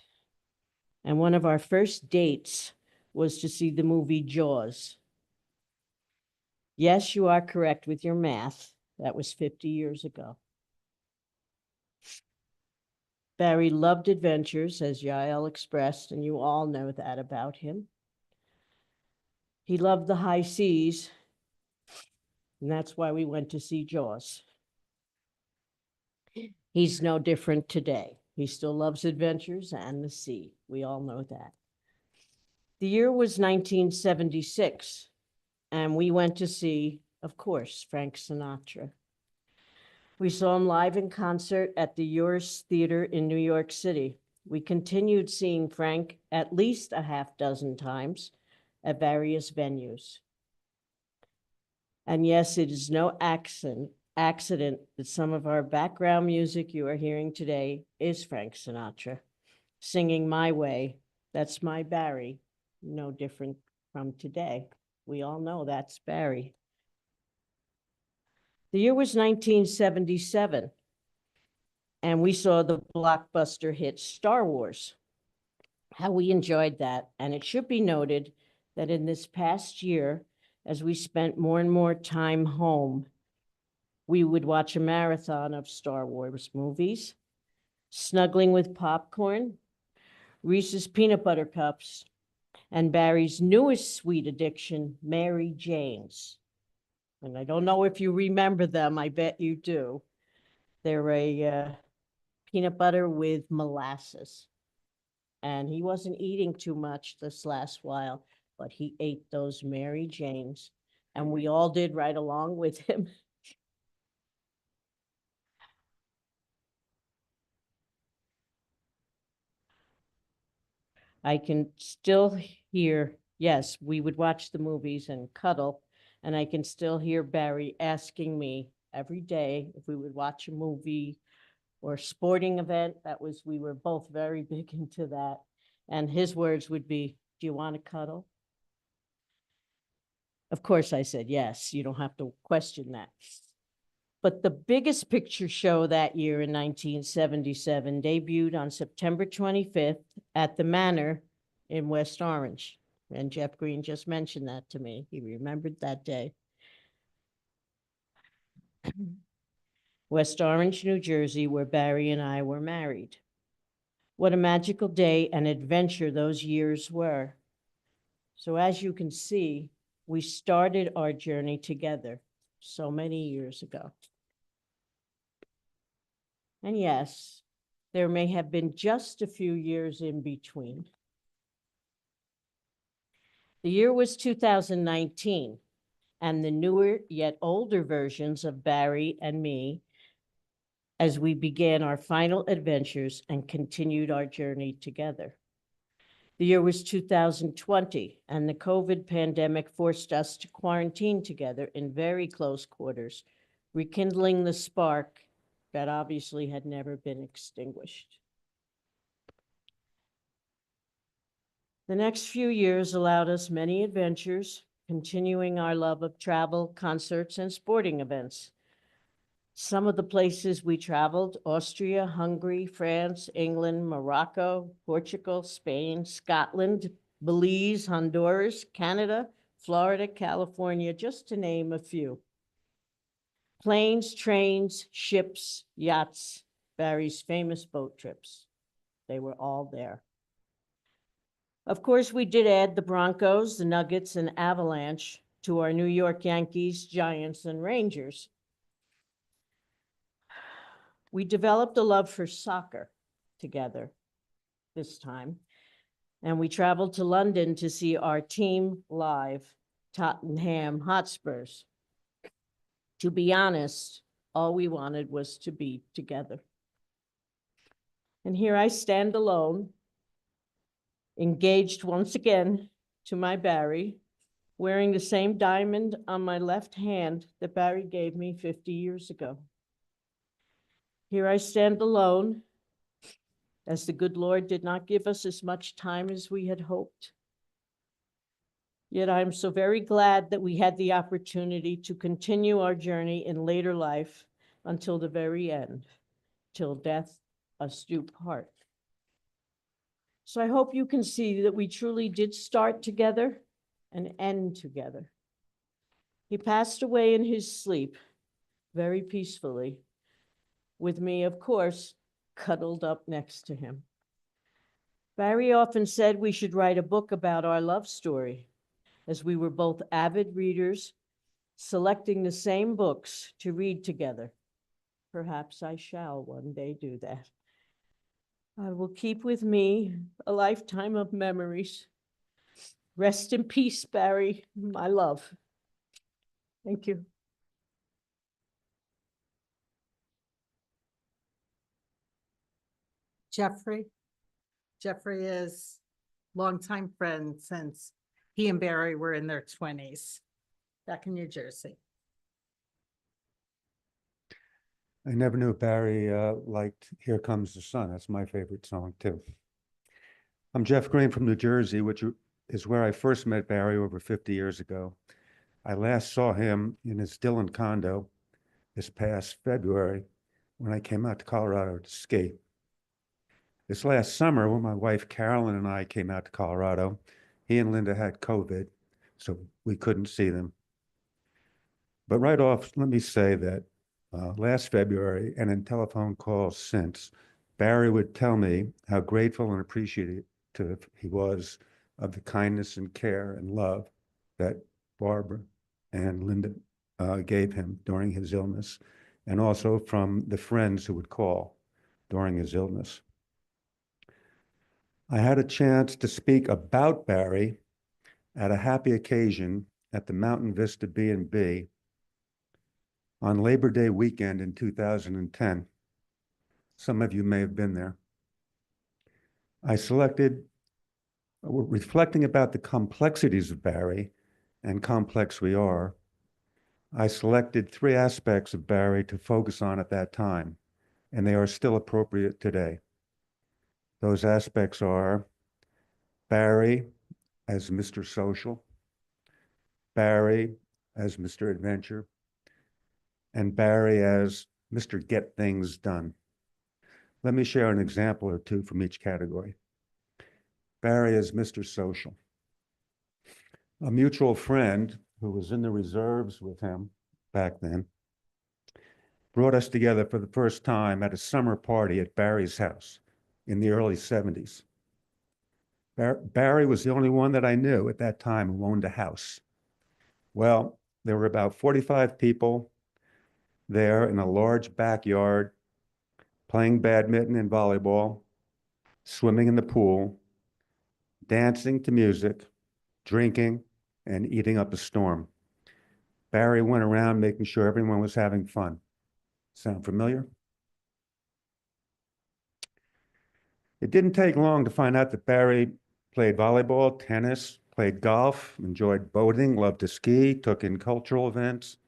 and one of our first dates was to see the movie Jaws. Yes, you are correct with your math. That was 50 years ago. Barry loved adventures, as Yael expressed, and you all know that about him. He loved the high seas, and that's why we went to see Jaws. He's no different today. He still loves adventures and the sea. We all know that. The year was 1976, and we went to see, of course, Frank Sinatra. We saw him live in concert at the Uris Theater in New York City. We continued seeing Frank at least a half dozen times at various venues. And yes, it is no accident that some of our background music you are hearing today is Frank Sinatra singing My Way. That's my Barry, no different from today. We all know that's Barry. The year was 1977, and we saw the blockbuster hit Star Wars. How we enjoyed that. And it should be noted that in this past year, as we spent more and more time home, we would watch a marathon of Star Wars movies, snuggling with popcorn, Reese's peanut butter cups, and Barry's newest sweet addiction, Mary Jane's. And I don't know if you remember them, I bet you do. They're a peanut butter with molasses. And he wasn't eating too much this last while, but he ate those Mary Janes, and we all did right along with him. I can still hear, yes, we would watch the movies and cuddle, and I can still hear Barry asking me every day if we would watch a movie or sporting event. We were both very big into that. And his words would be, do you want to cuddle? Of course, I said, yes, you don't have to question that. But the biggest picture show that year in 1977 debuted on September 25th at the Manor in West Orange. And Jeff Green just mentioned that to me. He remembered that day. West Orange, New Jersey, where Barry and I were married. What a magical day and adventure those years were. So as you can see, we started our journey together so many years ago. And yes, there may have been just a few years in between. The year was 2019, and the newer yet older versions of Barry and me as we began our final adventures and continued our journey together. The year was 2020, and the COVID pandemic forced us to quarantine together in very close quarters, rekindling the spark that obviously had never been extinguished. The next few years allowed us many adventures, continuing our love of travel, concerts, and sporting events. Some of the places we traveled: Austria, Hungary, France, England, Morocco, Portugal, Spain, Scotland, Belize, Honduras, Canada, Florida, California, just to name a few. Planes, trains, ships, yachts, Barry's famous boat trips. They were all there. Of course, we did add the Broncos, the Nuggets, and Avalanche to our New York Yankees, Giants, and Rangers. We developed a love for soccer together this time, and we traveled to London to see our team live, Tottenham Hotspurs. To be honest, all we wanted was to be together. And here I stand alone, engaged once again to my Barry, wearing the same diamond on my left hand that Barry gave me 50 years ago. Here I stand alone, as the good Lord did not give us as much time as we had hoped. Yet I'm so very glad that we had the opportunity to continue our journey in later life until the very end, till death us do part. So I hope you can see that we truly did start together and end together. He passed away in his sleep, very peacefully, with me, of course, cuddled up next to him. Barry often said we should write a book about our love story, as we were both avid readers, selecting the same books to read together. Perhaps I shall one day do that. I will keep with me a lifetime of memories. Rest in peace, Barry, my love. Thank you. Jeffrey. Jeffrey is longtime friend since he and Barry were in their 20s, back in New Jersey. I never knew Barry liked Here Comes the Sun. That's my favorite song too. I'm Jeff Green from New Jersey, which is where I first met Barry over 50 years ago. I last saw him in his Dillon condo this past February when I came out to Colorado to ski. This last summer, when my wife Carolyn and I came out to Colorado, he and Linda had COVID, so we couldn't see them. But right off, let me say that last February and in telephone calls since, Barry would tell me how grateful and appreciative he was of the kindness and care and love that Barbara and Linda gave him during his illness, and also from the friends who would call during his illness. I had a chance to speak about Barry at a happy occasion at the Mountain Vista B&B on Labor Day weekend in 2010. Some of you may have been there. Reflecting about the complexities of Barry and complex we are, I selected 3 aspects of Barry to focus on at that time, and they are still appropriate today. Those aspects are Barry as Mr. Social, Barry as Mr. Adventure, and Barry as Mr. Get Things Done. Let me share an example or two from each category. Barry as Mr. Social. A mutual friend who was in the reserves with him back then brought us together for the first time at a summer party at Barry's house in the early 70s. Barry was the only one that I knew at that time who owned a house. Well, there were about 45 people there in a large backyard, playing badminton and volleyball, swimming in the pool, dancing to music, drinking, and eating up a storm. Barry went around making sure everyone was having fun. Sound familiar? It didn't take long to find out that Barry played volleyball, tennis, played golf, enjoyed boating, loved to ski, took in cultural events,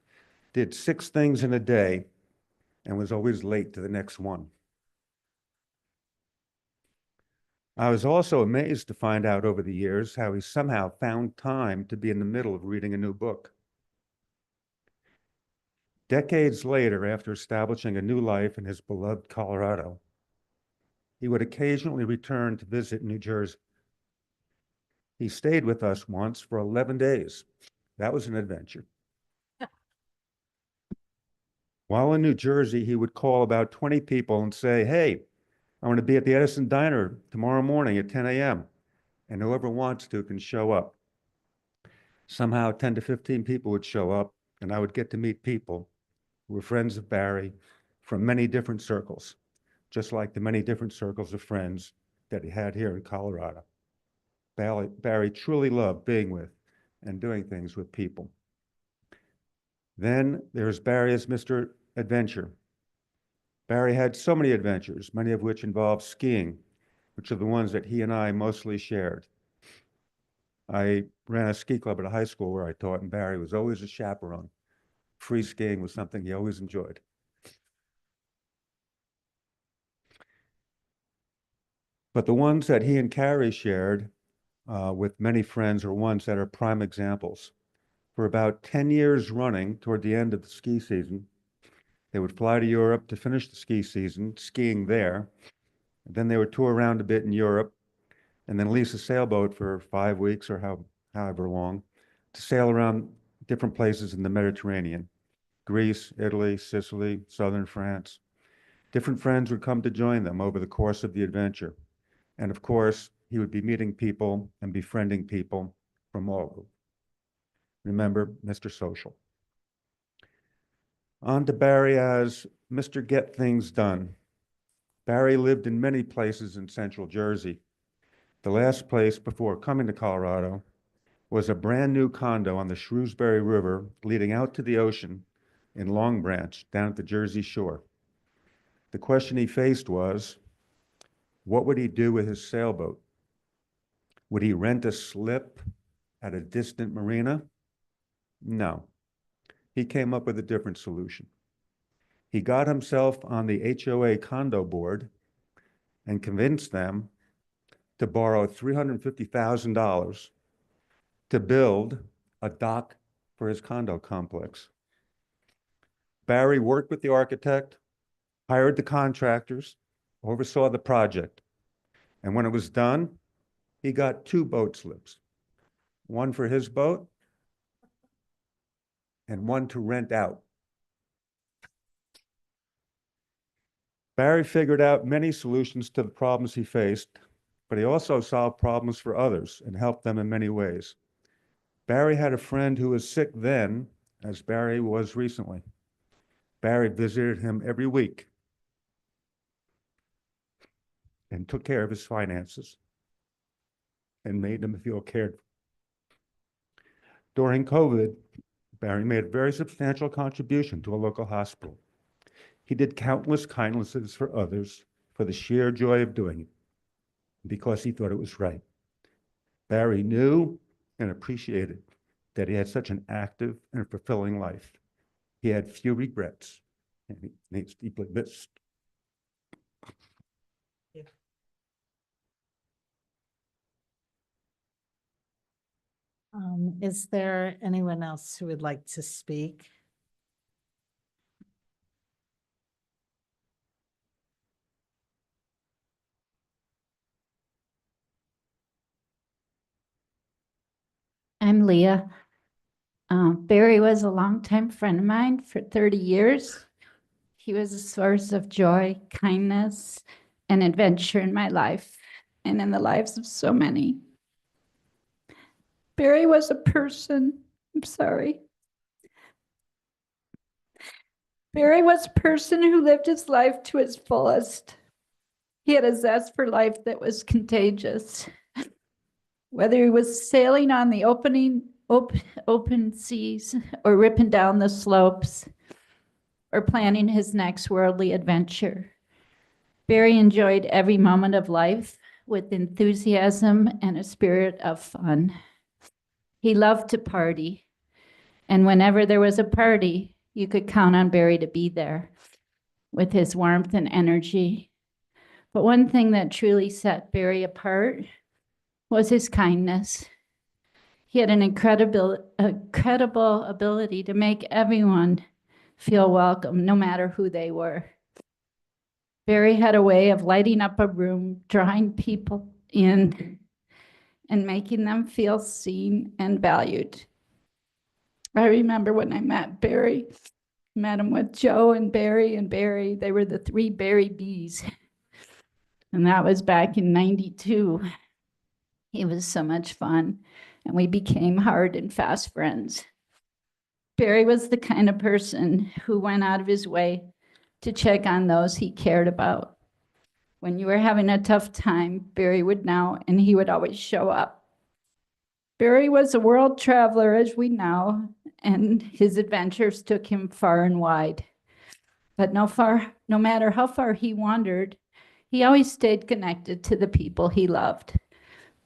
did 6 things in a day, and was always late to the next one. I was also amazed to find out over the years how he somehow found time to be in the middle of reading a new book. Decades later, after establishing a new life in his beloved Colorado, he would occasionally return to visit New Jersey. He stayed with us once for 11 days. That was an adventure. While in New Jersey, he would call about 20 people and say, hey, I want to be at the Edison Diner tomorrow morning at 10 a.m. And whoever wants to can show up. Somehow 10 to 15 people would show up, and I would get to meet people who were friends of Barry from many different circles, just like the many different circles of friends that he had here in Colorado. Barry truly loved being with and doing things with people. Then there's Barry as Mr. Adventure. Barry had so many adventures, many of which involved skiing, which are the ones that he and I mostly shared. I ran a ski club at a high school where I taught, and Barry was always a chaperone. Free skiing was something he always enjoyed. But the ones that he and Carrie shared with many friends are ones that are prime examples. For about 10 years running, toward the end of the ski season, they would fly to Europe to finish the ski season, skiing there. Then they would tour around a bit in Europe, and then lease a sailboat for 5 weeks or however long to sail around different places in the Mediterranean: Greece, Italy, Sicily, southern France. Different friends would come to join them over the course of the adventure. And of course, he would be meeting people and befriending people from all over. Remember, Mr. Social. On to Barry as Mr. Get Things Done. Barry lived in many places in central Jersey. The last place before coming to Colorado was a brand new condo on the Shrewsbury River leading out to the ocean in Long Branch down at the Jersey Shore. The question he faced was, what would he do with his sailboat? Would he rent a slip at a distant marina? No. He came up with a different solution. He got himself on the HOA condo board and convinced them to borrow $350,000 to build a dock for his condo complex. Barry worked with the architect, hired the contractors, oversaw the project. And when it was done, he got 2 boat slips, one for his boat and one to rent out. Barry figured out many solutions to the problems he faced, but he also solved problems for others and helped them in many ways. Barry had a friend who was sick then, as Barry was recently. Barry visited him every week and took care of his finances and made him feel cared for. During COVID, Barry made a very substantial contribution to a local hospital. He did countless kindnesses for others for the sheer joy of doing it, because he thought it was right. Barry knew and appreciated that he had such an active and fulfilling life. He had few regrets, and he needs deeply missed. Is there anyone else who would like to speak? I'm Leah. Barry was a longtime friend of mine for 30 years. He was a source of joy, kindness, and adventure in my life. and in the lives of so many. Barry was a person, I'm sorry. Barry was a person who lived his life to his fullest. He had a zest for life that was contagious. Whether he was sailing on the open seas or ripping down the slopes or planning his next worldly adventure, Barry enjoyed every moment of life with enthusiasm and a spirit of fun. He loved to party, and whenever there was a party, you could count on Barry to be there with his warmth and energy. But one thing that truly set Barry apart was his kindness. He had an incredible ability to make everyone feel welcome, no matter who they were. Barry had a way of lighting up a room, drawing people in, and making them feel seen and valued. I remember when I met Barry, met him with Joe and Barry. They were the 3 Barry Bees. And that was back in '92. He was so much fun, and we became hard and fast friends. Barry was the kind of person who went out of his way to check on those he cared about. When you were having a tough time, Barry would know, and he would always show up. Barry was a world traveler, as we know, and his adventures took him far and wide. But no matter how far he wandered, he always stayed connected to the people he loved,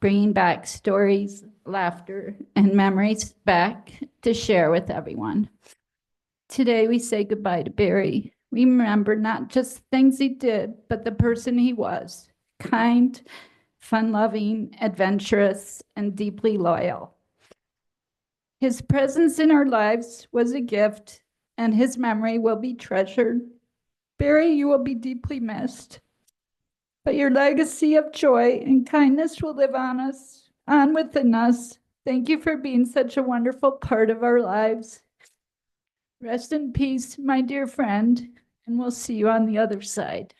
bringing back stories, laughter, and memories back to share with everyone. Today, we say goodbye to Barry. We remember not just things he did, but the person he was: kind, fun-loving, adventurous, and deeply loyal. His presence in our lives was a gift, and his memory will be treasured. Barry, you will be deeply missed, but your legacy of joy and kindness will live on within us. Thank you for being such a wonderful part of our lives. Rest in peace, my dear friend, and we'll see you on the other side.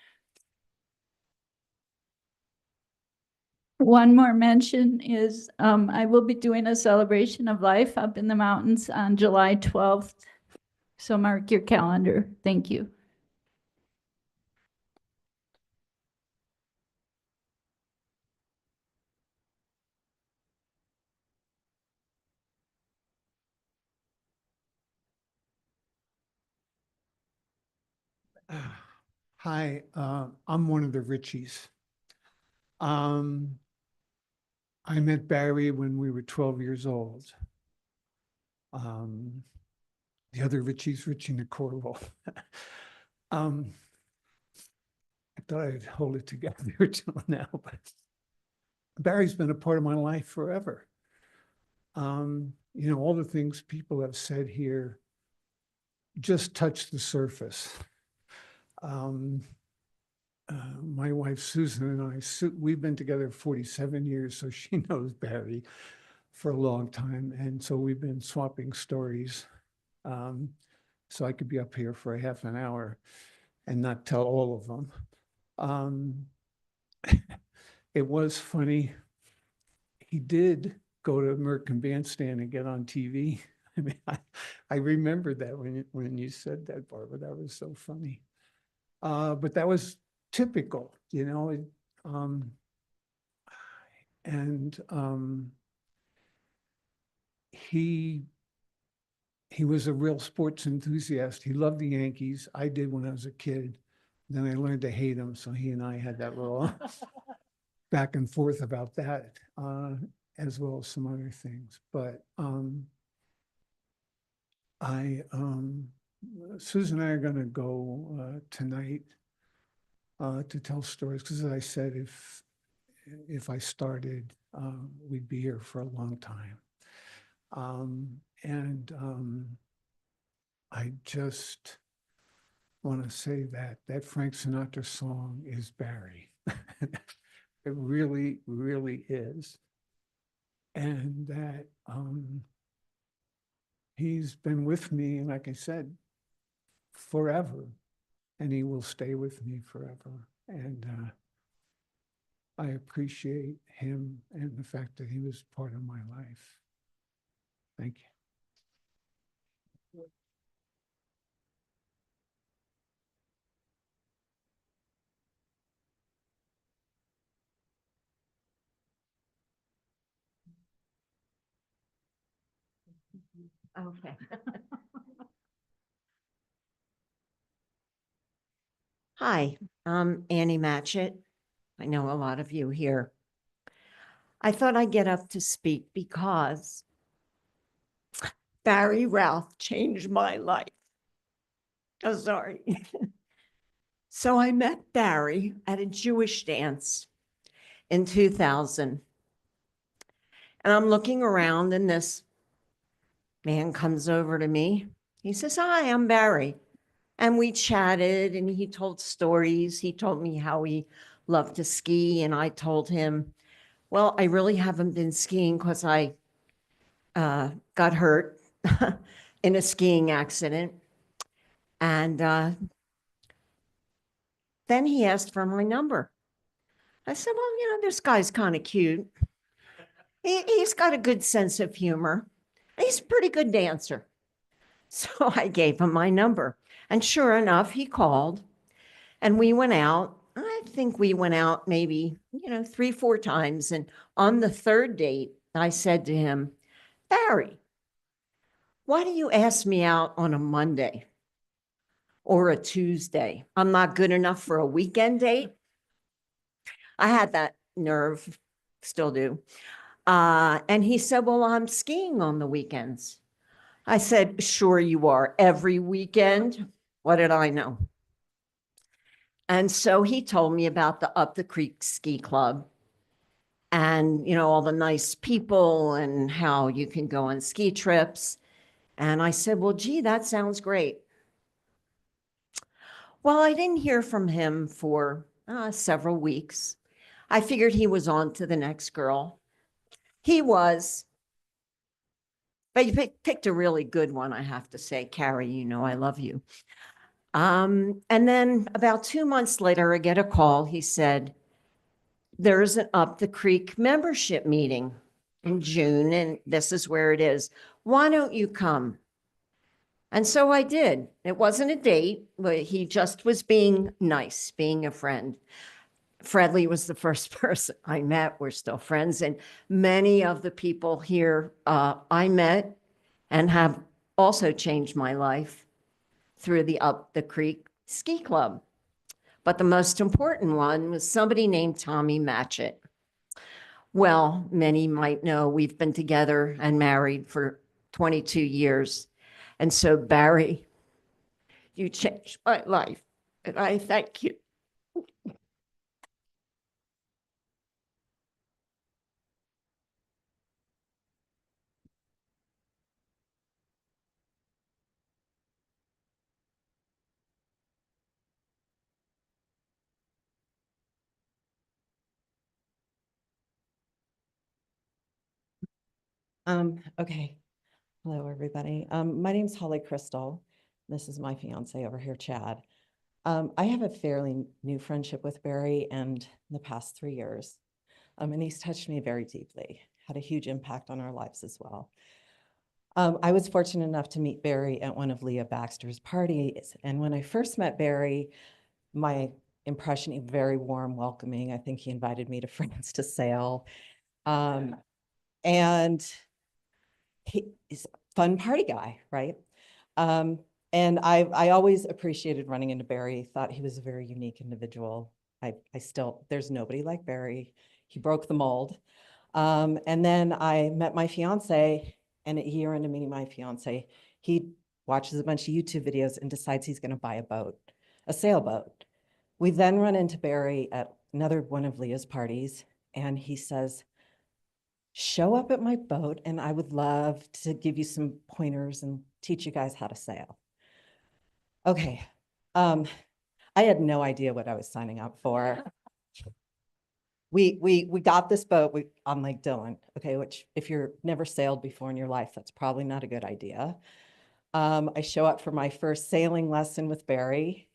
One more mention is I will be doing a celebration of life up in the mountains on July 12th. So mark your calendar. Thank you. Hi, I'm one of the Richies. I met Barry when we were 12 years old. The other Richies, Richie Nicorvo. I thought I'd hold it together till now, but Barry's been a part of my life forever. You know, all the things people have said here just touch the surface. My wife Susan and I, we've been together 47 years, so she knows Barry for a long time. And so we've been swapping stories. So I could be up here for a half an hour and not tell all of them. It was funny. He did go to American Bandstand and get on TV. I mean, I remember that when you said that, Barbara. That was so funny. But that was typical, you know. He was a real sports enthusiast. He loved the Yankees. I did when I was a kid. Then I learned to hate him. So he and I had that little back and forth about that, as well as some other things. But Susan and I are going to go tonight to tell stories, because as I said, if I started, we'd be here for a long time. I just want to say that Frank Sinatra song is Barry. It really, really is. And that he's been with me, and like I said, forever, and he will stay with me forever. And I appreciate him and the fact that he was part of my life. Thank you. Okay. Hi, I'm Annie Matchett. I know a lot of you here. I thought I'd get up to speak because Barry Ralph changed my life. Oh, sorry. So I met Barry at a Jewish dance in 2000. And I'm looking around and this man comes over to me. He says, "Hi, I'm Barry." And we chatted and he told stories. He told me how he loved to ski. And I told him, well, I really haven't been skiing because I got hurt in a skiing accident. And then he asked for my number. I said, well, this guy's kind of cute. He's got a good sense of humor. He's a pretty good dancer. So I gave him my number. And sure enough, he called and we went out. I think we went out maybe, 3, 4 times. And on the third date, I said to him, "Barry, why do you ask me out on a Monday or a Tuesday? I'm not good enough for a weekend date." I had that nerve, still do. And he said, "Well, I'm skiing on the weekends." I said, "Sure you are. Every weekend." What did I know? And so he told me about the Up the Creek Ski Club and, all the nice people and how you can go on ski trips. And I said, well, gee, that sounds great. Well, I didn't hear from him for several weeks. I figured he was on to the next girl. He was, but you picked a really good one, I have to say. Carrie, I love you. And then about 2 months later, I get a call. He said, there's an Up the Creek membership meeting in June, and this is where it is. Why don't you come? And so I did. It wasn't a date, but he just was being nice, being a friend. Fredley was the first person I met. We're still friends. And many of the people here I met and have also changed my life through the Up the Creek Ski Club. But the most important one was somebody named Tommy Matchett. Well, many might know we've been together and married for 22 years. And so, Barry, you changed my life, and I thank you. Okay. Hello, everybody. My name's Holly Crystal. This is my fiance over here, Chad. I have a fairly new friendship with Barry and in the past 3 years. And he's touched me very deeply, had a huge impact on our lives as well. I was fortunate enough to meet Barry at one of Leah Baxter's parties. And when I first met Barry, my impression, he was very warm, welcoming. I think he invited me to France to sail. And he's a fun party guy, right? And I always appreciated running into Barry, thought he was a very unique individual. I still, there's nobody like Barry. He broke the mold. And then I met my fiance, and a year into meeting my fiance, he watches a bunch of YouTube videos and decides he's going to buy a boat, a sailboat. We then run into Barry at another one of Leah's parties, and he says, show up at my boat and I would love to give you some pointers and teach you guys how to sail. Okay. I had no idea what I was signing up for. We got this boat on Lake Dillon, okay, which if you're never sailed before in your life, that's probably not a good idea. I show up for my first sailing lesson with Barry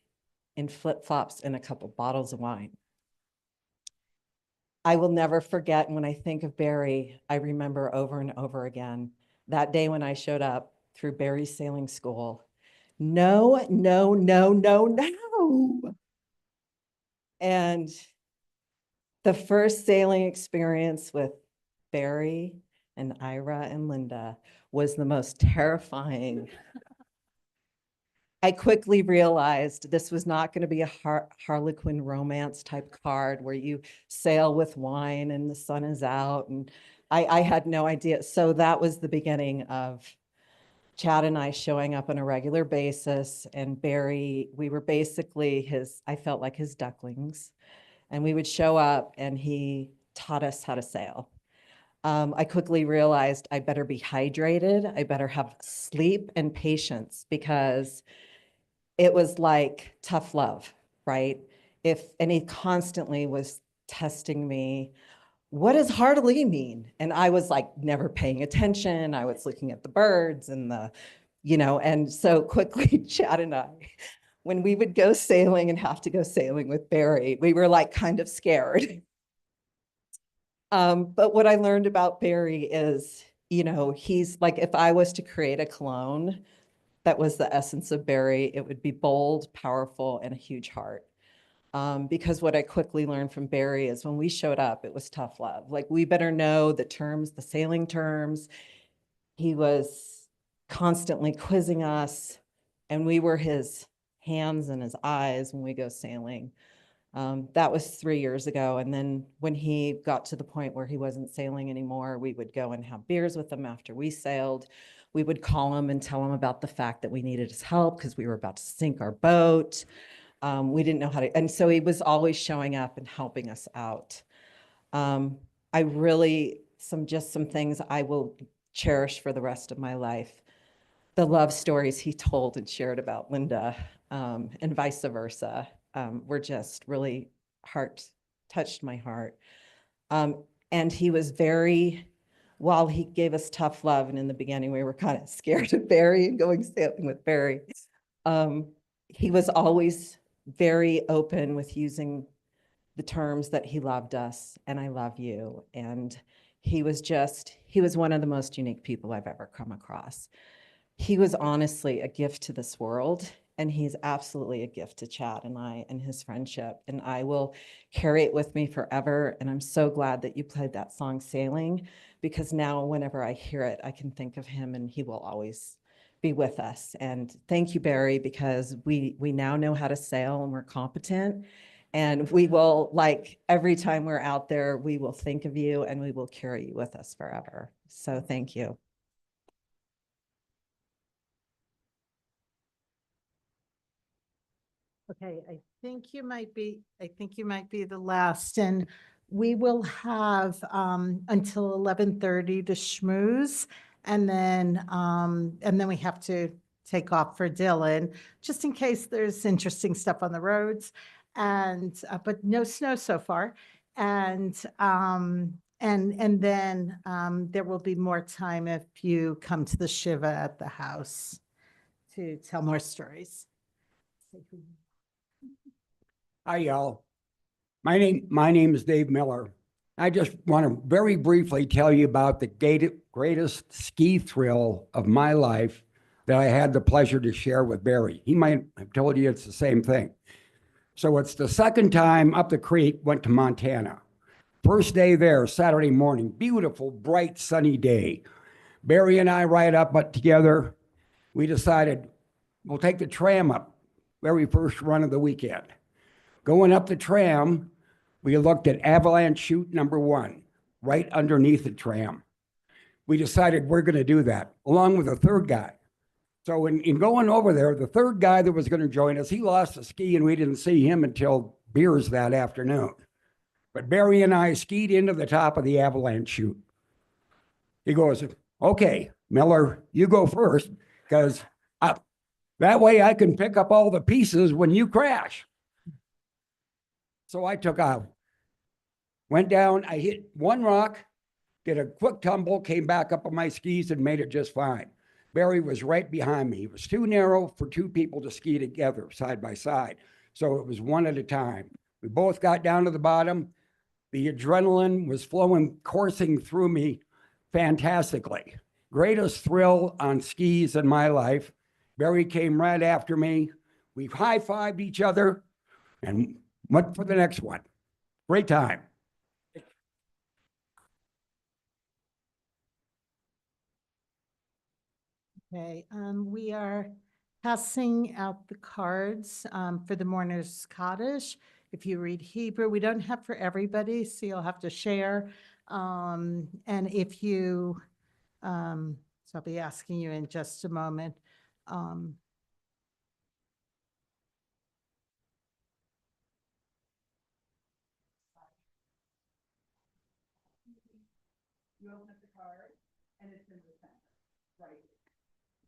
in flip-flops and a couple bottles of wine. I will never forget, when I think of Barry, I remember over and over again, that day when I showed up through Barry's sailing school. No, no, no, no, no. And the first sailing experience with Barry and Ira and Linda was the most terrifying. I quickly realized this was not going to be a Harlequin romance type card where you sail with wine and the sun is out. And I had no idea. So that was the beginning of Chad and I showing up on a regular basis. And Barry, we were basically I felt like his ducklings. And we would show up and he taught us how to sail. I quickly realized I better be hydrated. I better have sleep and patience, because it was like tough love, right? And he constantly was testing me. What does heartily mean? And I was like never paying attention. I was looking at the birds and and so quickly Chad and I, when we would go sailing and have to go sailing with Barry, we were like kind of scared. But what I learned about Barry is, he's like, if I was to create a clone that was the essence of Barry, it would be bold, powerful, and a huge heart. Because what I quickly learned from Barry is when we showed up, it was tough love. Like, we better know the terms, the sailing terms. He was constantly quizzing us, and we were his hands and his eyes when we go sailing. That was 3 years ago. And then when he got to the point where he wasn't sailing anymore, we would go and have beers with him after we sailed. We would call him and tell him about the fact that we needed his help because we were about to sink our boat. We didn't know how to, and so he was always showing up and helping us out. I really, some things I will cherish for the rest of my life. The love stories he told and shared about Linda, and vice versa, were just really touched my heart. And he was while he gave us tough love, and in the beginning we were kind of scared of Barry and going sailing with Barry, he was always very open with using the terms that he loved us and I love you. And he was one of the most unique people I've ever come across. He was honestly a gift to this world, and he's absolutely a gift to Chad and I and his friendship. And I will carry it with me forever. And I'm so glad that you played that song, Sailing, because now whenever I hear it, I can think of him and he will always be with us. And thank you, Barry, because we now know how to sail and we're competent. And we will, like, every time we're out there, we will think of you and we will carry you with us forever. So thank you. Okay, I think you might be the last, and we will have until 11:30 to schmooze, and then we have to take off for Dylan, just in case there's interesting stuff on the roads, and but no snow so far, and then there will be more time if you come to the Shiva at the house to tell more stories. Hi, y'all. My name is Dave Miller. I just want to very briefly tell you about the greatest ski thrill of my life that I had the pleasure to share with Barry. He might have told you it's the same thing. So it's the second time up the creek, went to Montana. First day there, Saturday morning, beautiful, bright, sunny day. Barry and I ride up together. We decided we'll take the tram up, very first run of the weekend. Going up the tram, we looked at avalanche chute number 1, right underneath the tram. We decided we're going to do that, along with a third guy. So in going over there, the third guy that was going to join us, he lost a ski, and we didn't see him until beers that afternoon. But Barry and I skied into the top of the avalanche chute. He goes, okay, Miller, you go first, because that way I can pick up all the pieces when you crash. So I took off, went down, I hit one rock, did a quick tumble, came back up on my skis and made it just fine. Barry was right behind me. It was too narrow for 2 people to ski together side by side. So it was one at a time. We both got down to the bottom. The adrenaline was flowing, coursing through me fantastically. Greatest thrill on skis in my life. Barry came right after me. We high-fived each other and went for the next one. Great time. Okay, we are passing out the cards for the mourner's cottage. If you read Hebrew, we don't have for everybody, so you'll have to share. And if you, so I'll be asking you in just a moment. You open up the card and it's in the center, right?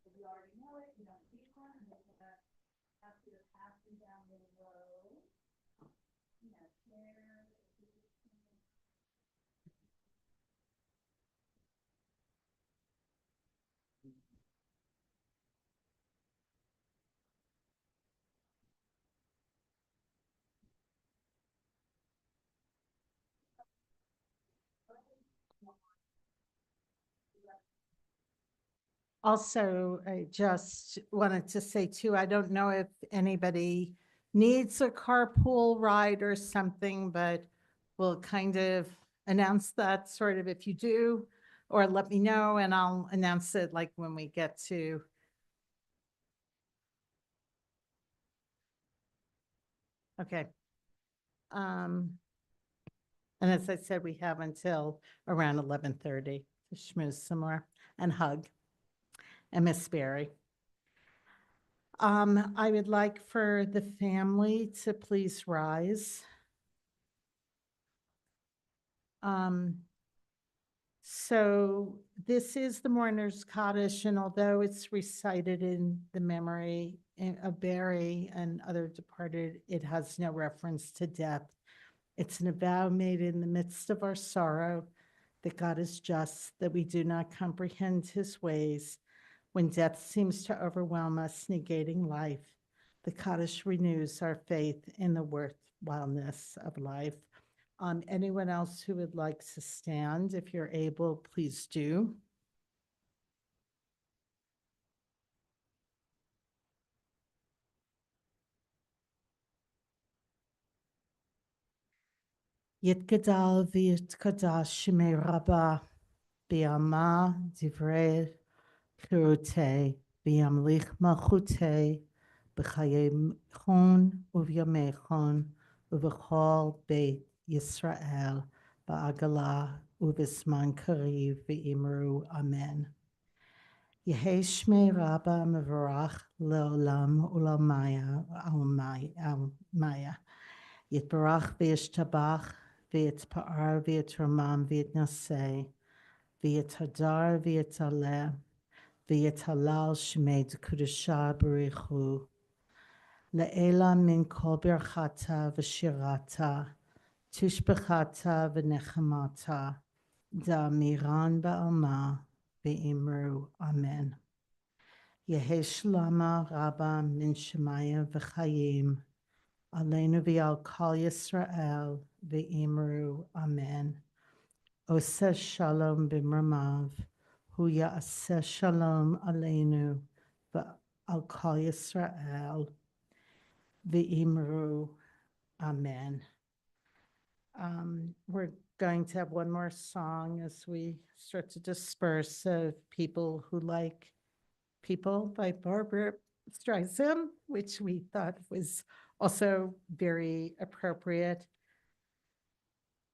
If you already know it, you don't need one, and then after you're passing down the row. Yeah, there. Also, I just wanted to say too, I don't know if anybody needs a carpool ride or something, but we'll kind of announce that sort of if you do, or let me know and I'll announce it like when we get to. Okay. And as I said, we have until around 11:30 to schmooze some more and hug. And Miss Berry. I would like for the family to please rise. So this is the mourner's cottage, and although it's recited in the memory of Barry and other departed, it has no reference to death. It's an vow made in the midst of our sorrow that God is just, that we do not comprehend his ways. When death seems to overwhelm us, negating life, the Kaddish renews our faith in the worthwhileness of life. Anyone else who would like to stand, if you're able, please do. Yitgadal v'yitkadash shemei rabba b'yama divrei kirute b'yamlich malchute b'chayei uvyamechon uv'chol beit Yisrael ba'agala uv'isman kariv v'imru amen. Yehei shmei rabba mevarach leolam ulamaya almaya. Yitbarach v'yishtabach v'yitpa'ar v'yitramam v'yitnaseh v'yithadar v'yitaleh v'yitalal shmei d'kudusha b'richu le'ela min kol birchata v'shirata tishbechata v'nechamata da'amiran ba'alma v'imru amen. Yehi shlama rabba min shemaya v'chayim Aleinu v'al kol Yisrael v'imru amen. Oseh shalom b'mramav, hu ya'aseh shalom aleinu v'al kol Yisrael v'imru amen. We're going to have one more song as we start to disperse of people who like people by Barbara Streisand, which we thought was also very appropriate.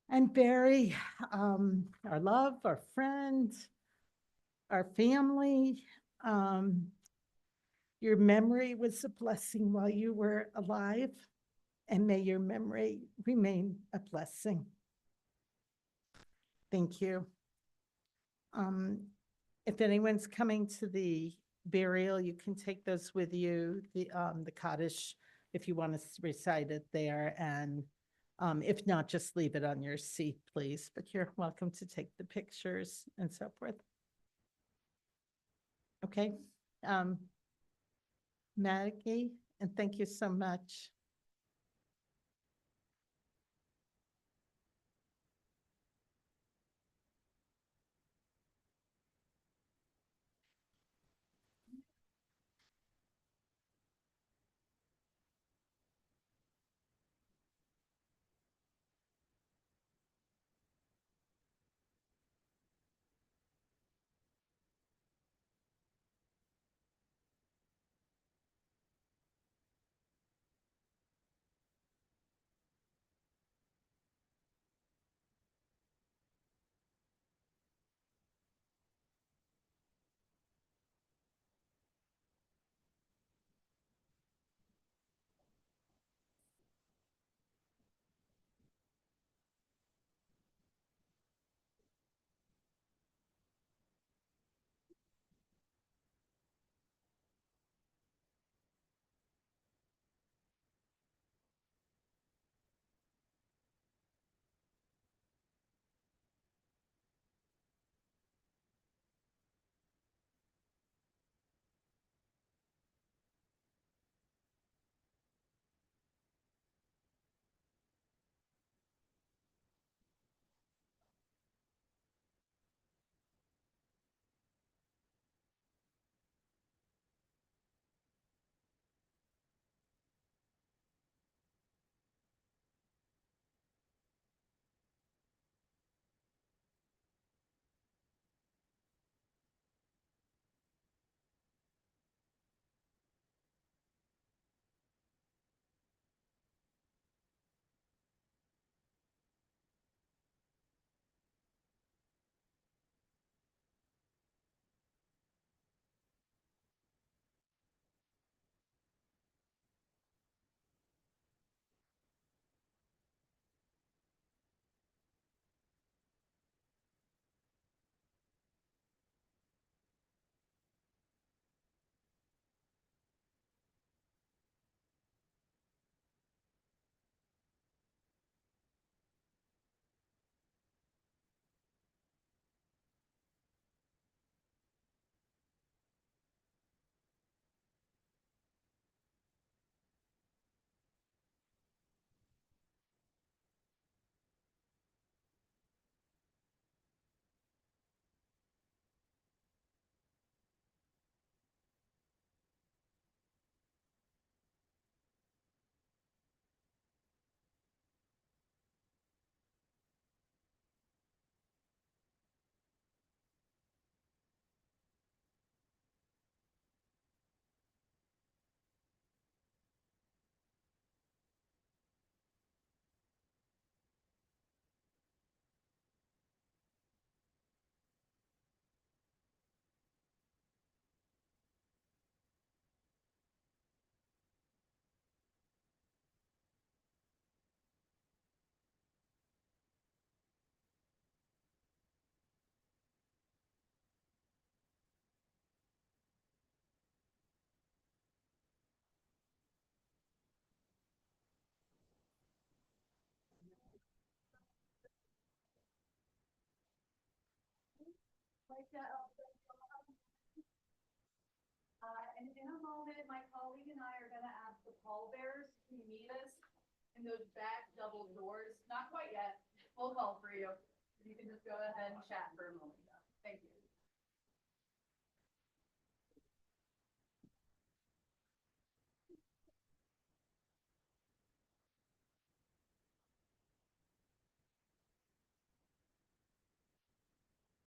And Barry, our love, our friend, our family, your memory was a blessing while you were alive, and may your memory remain a blessing. Thank you. If anyone's coming to the burial, you can take those with you, the cottage, if you want to recite it there, and if not, just leave it on your seat, please, but you're welcome to take the pictures and so forth. Okay, Maggie, and thank you so much. Like that. And in a moment, my colleague and I are gonna ask the pallbearers to meet us in those back double doors. Not quite yet. We'll call for you. You can just go ahead and chat for a moment.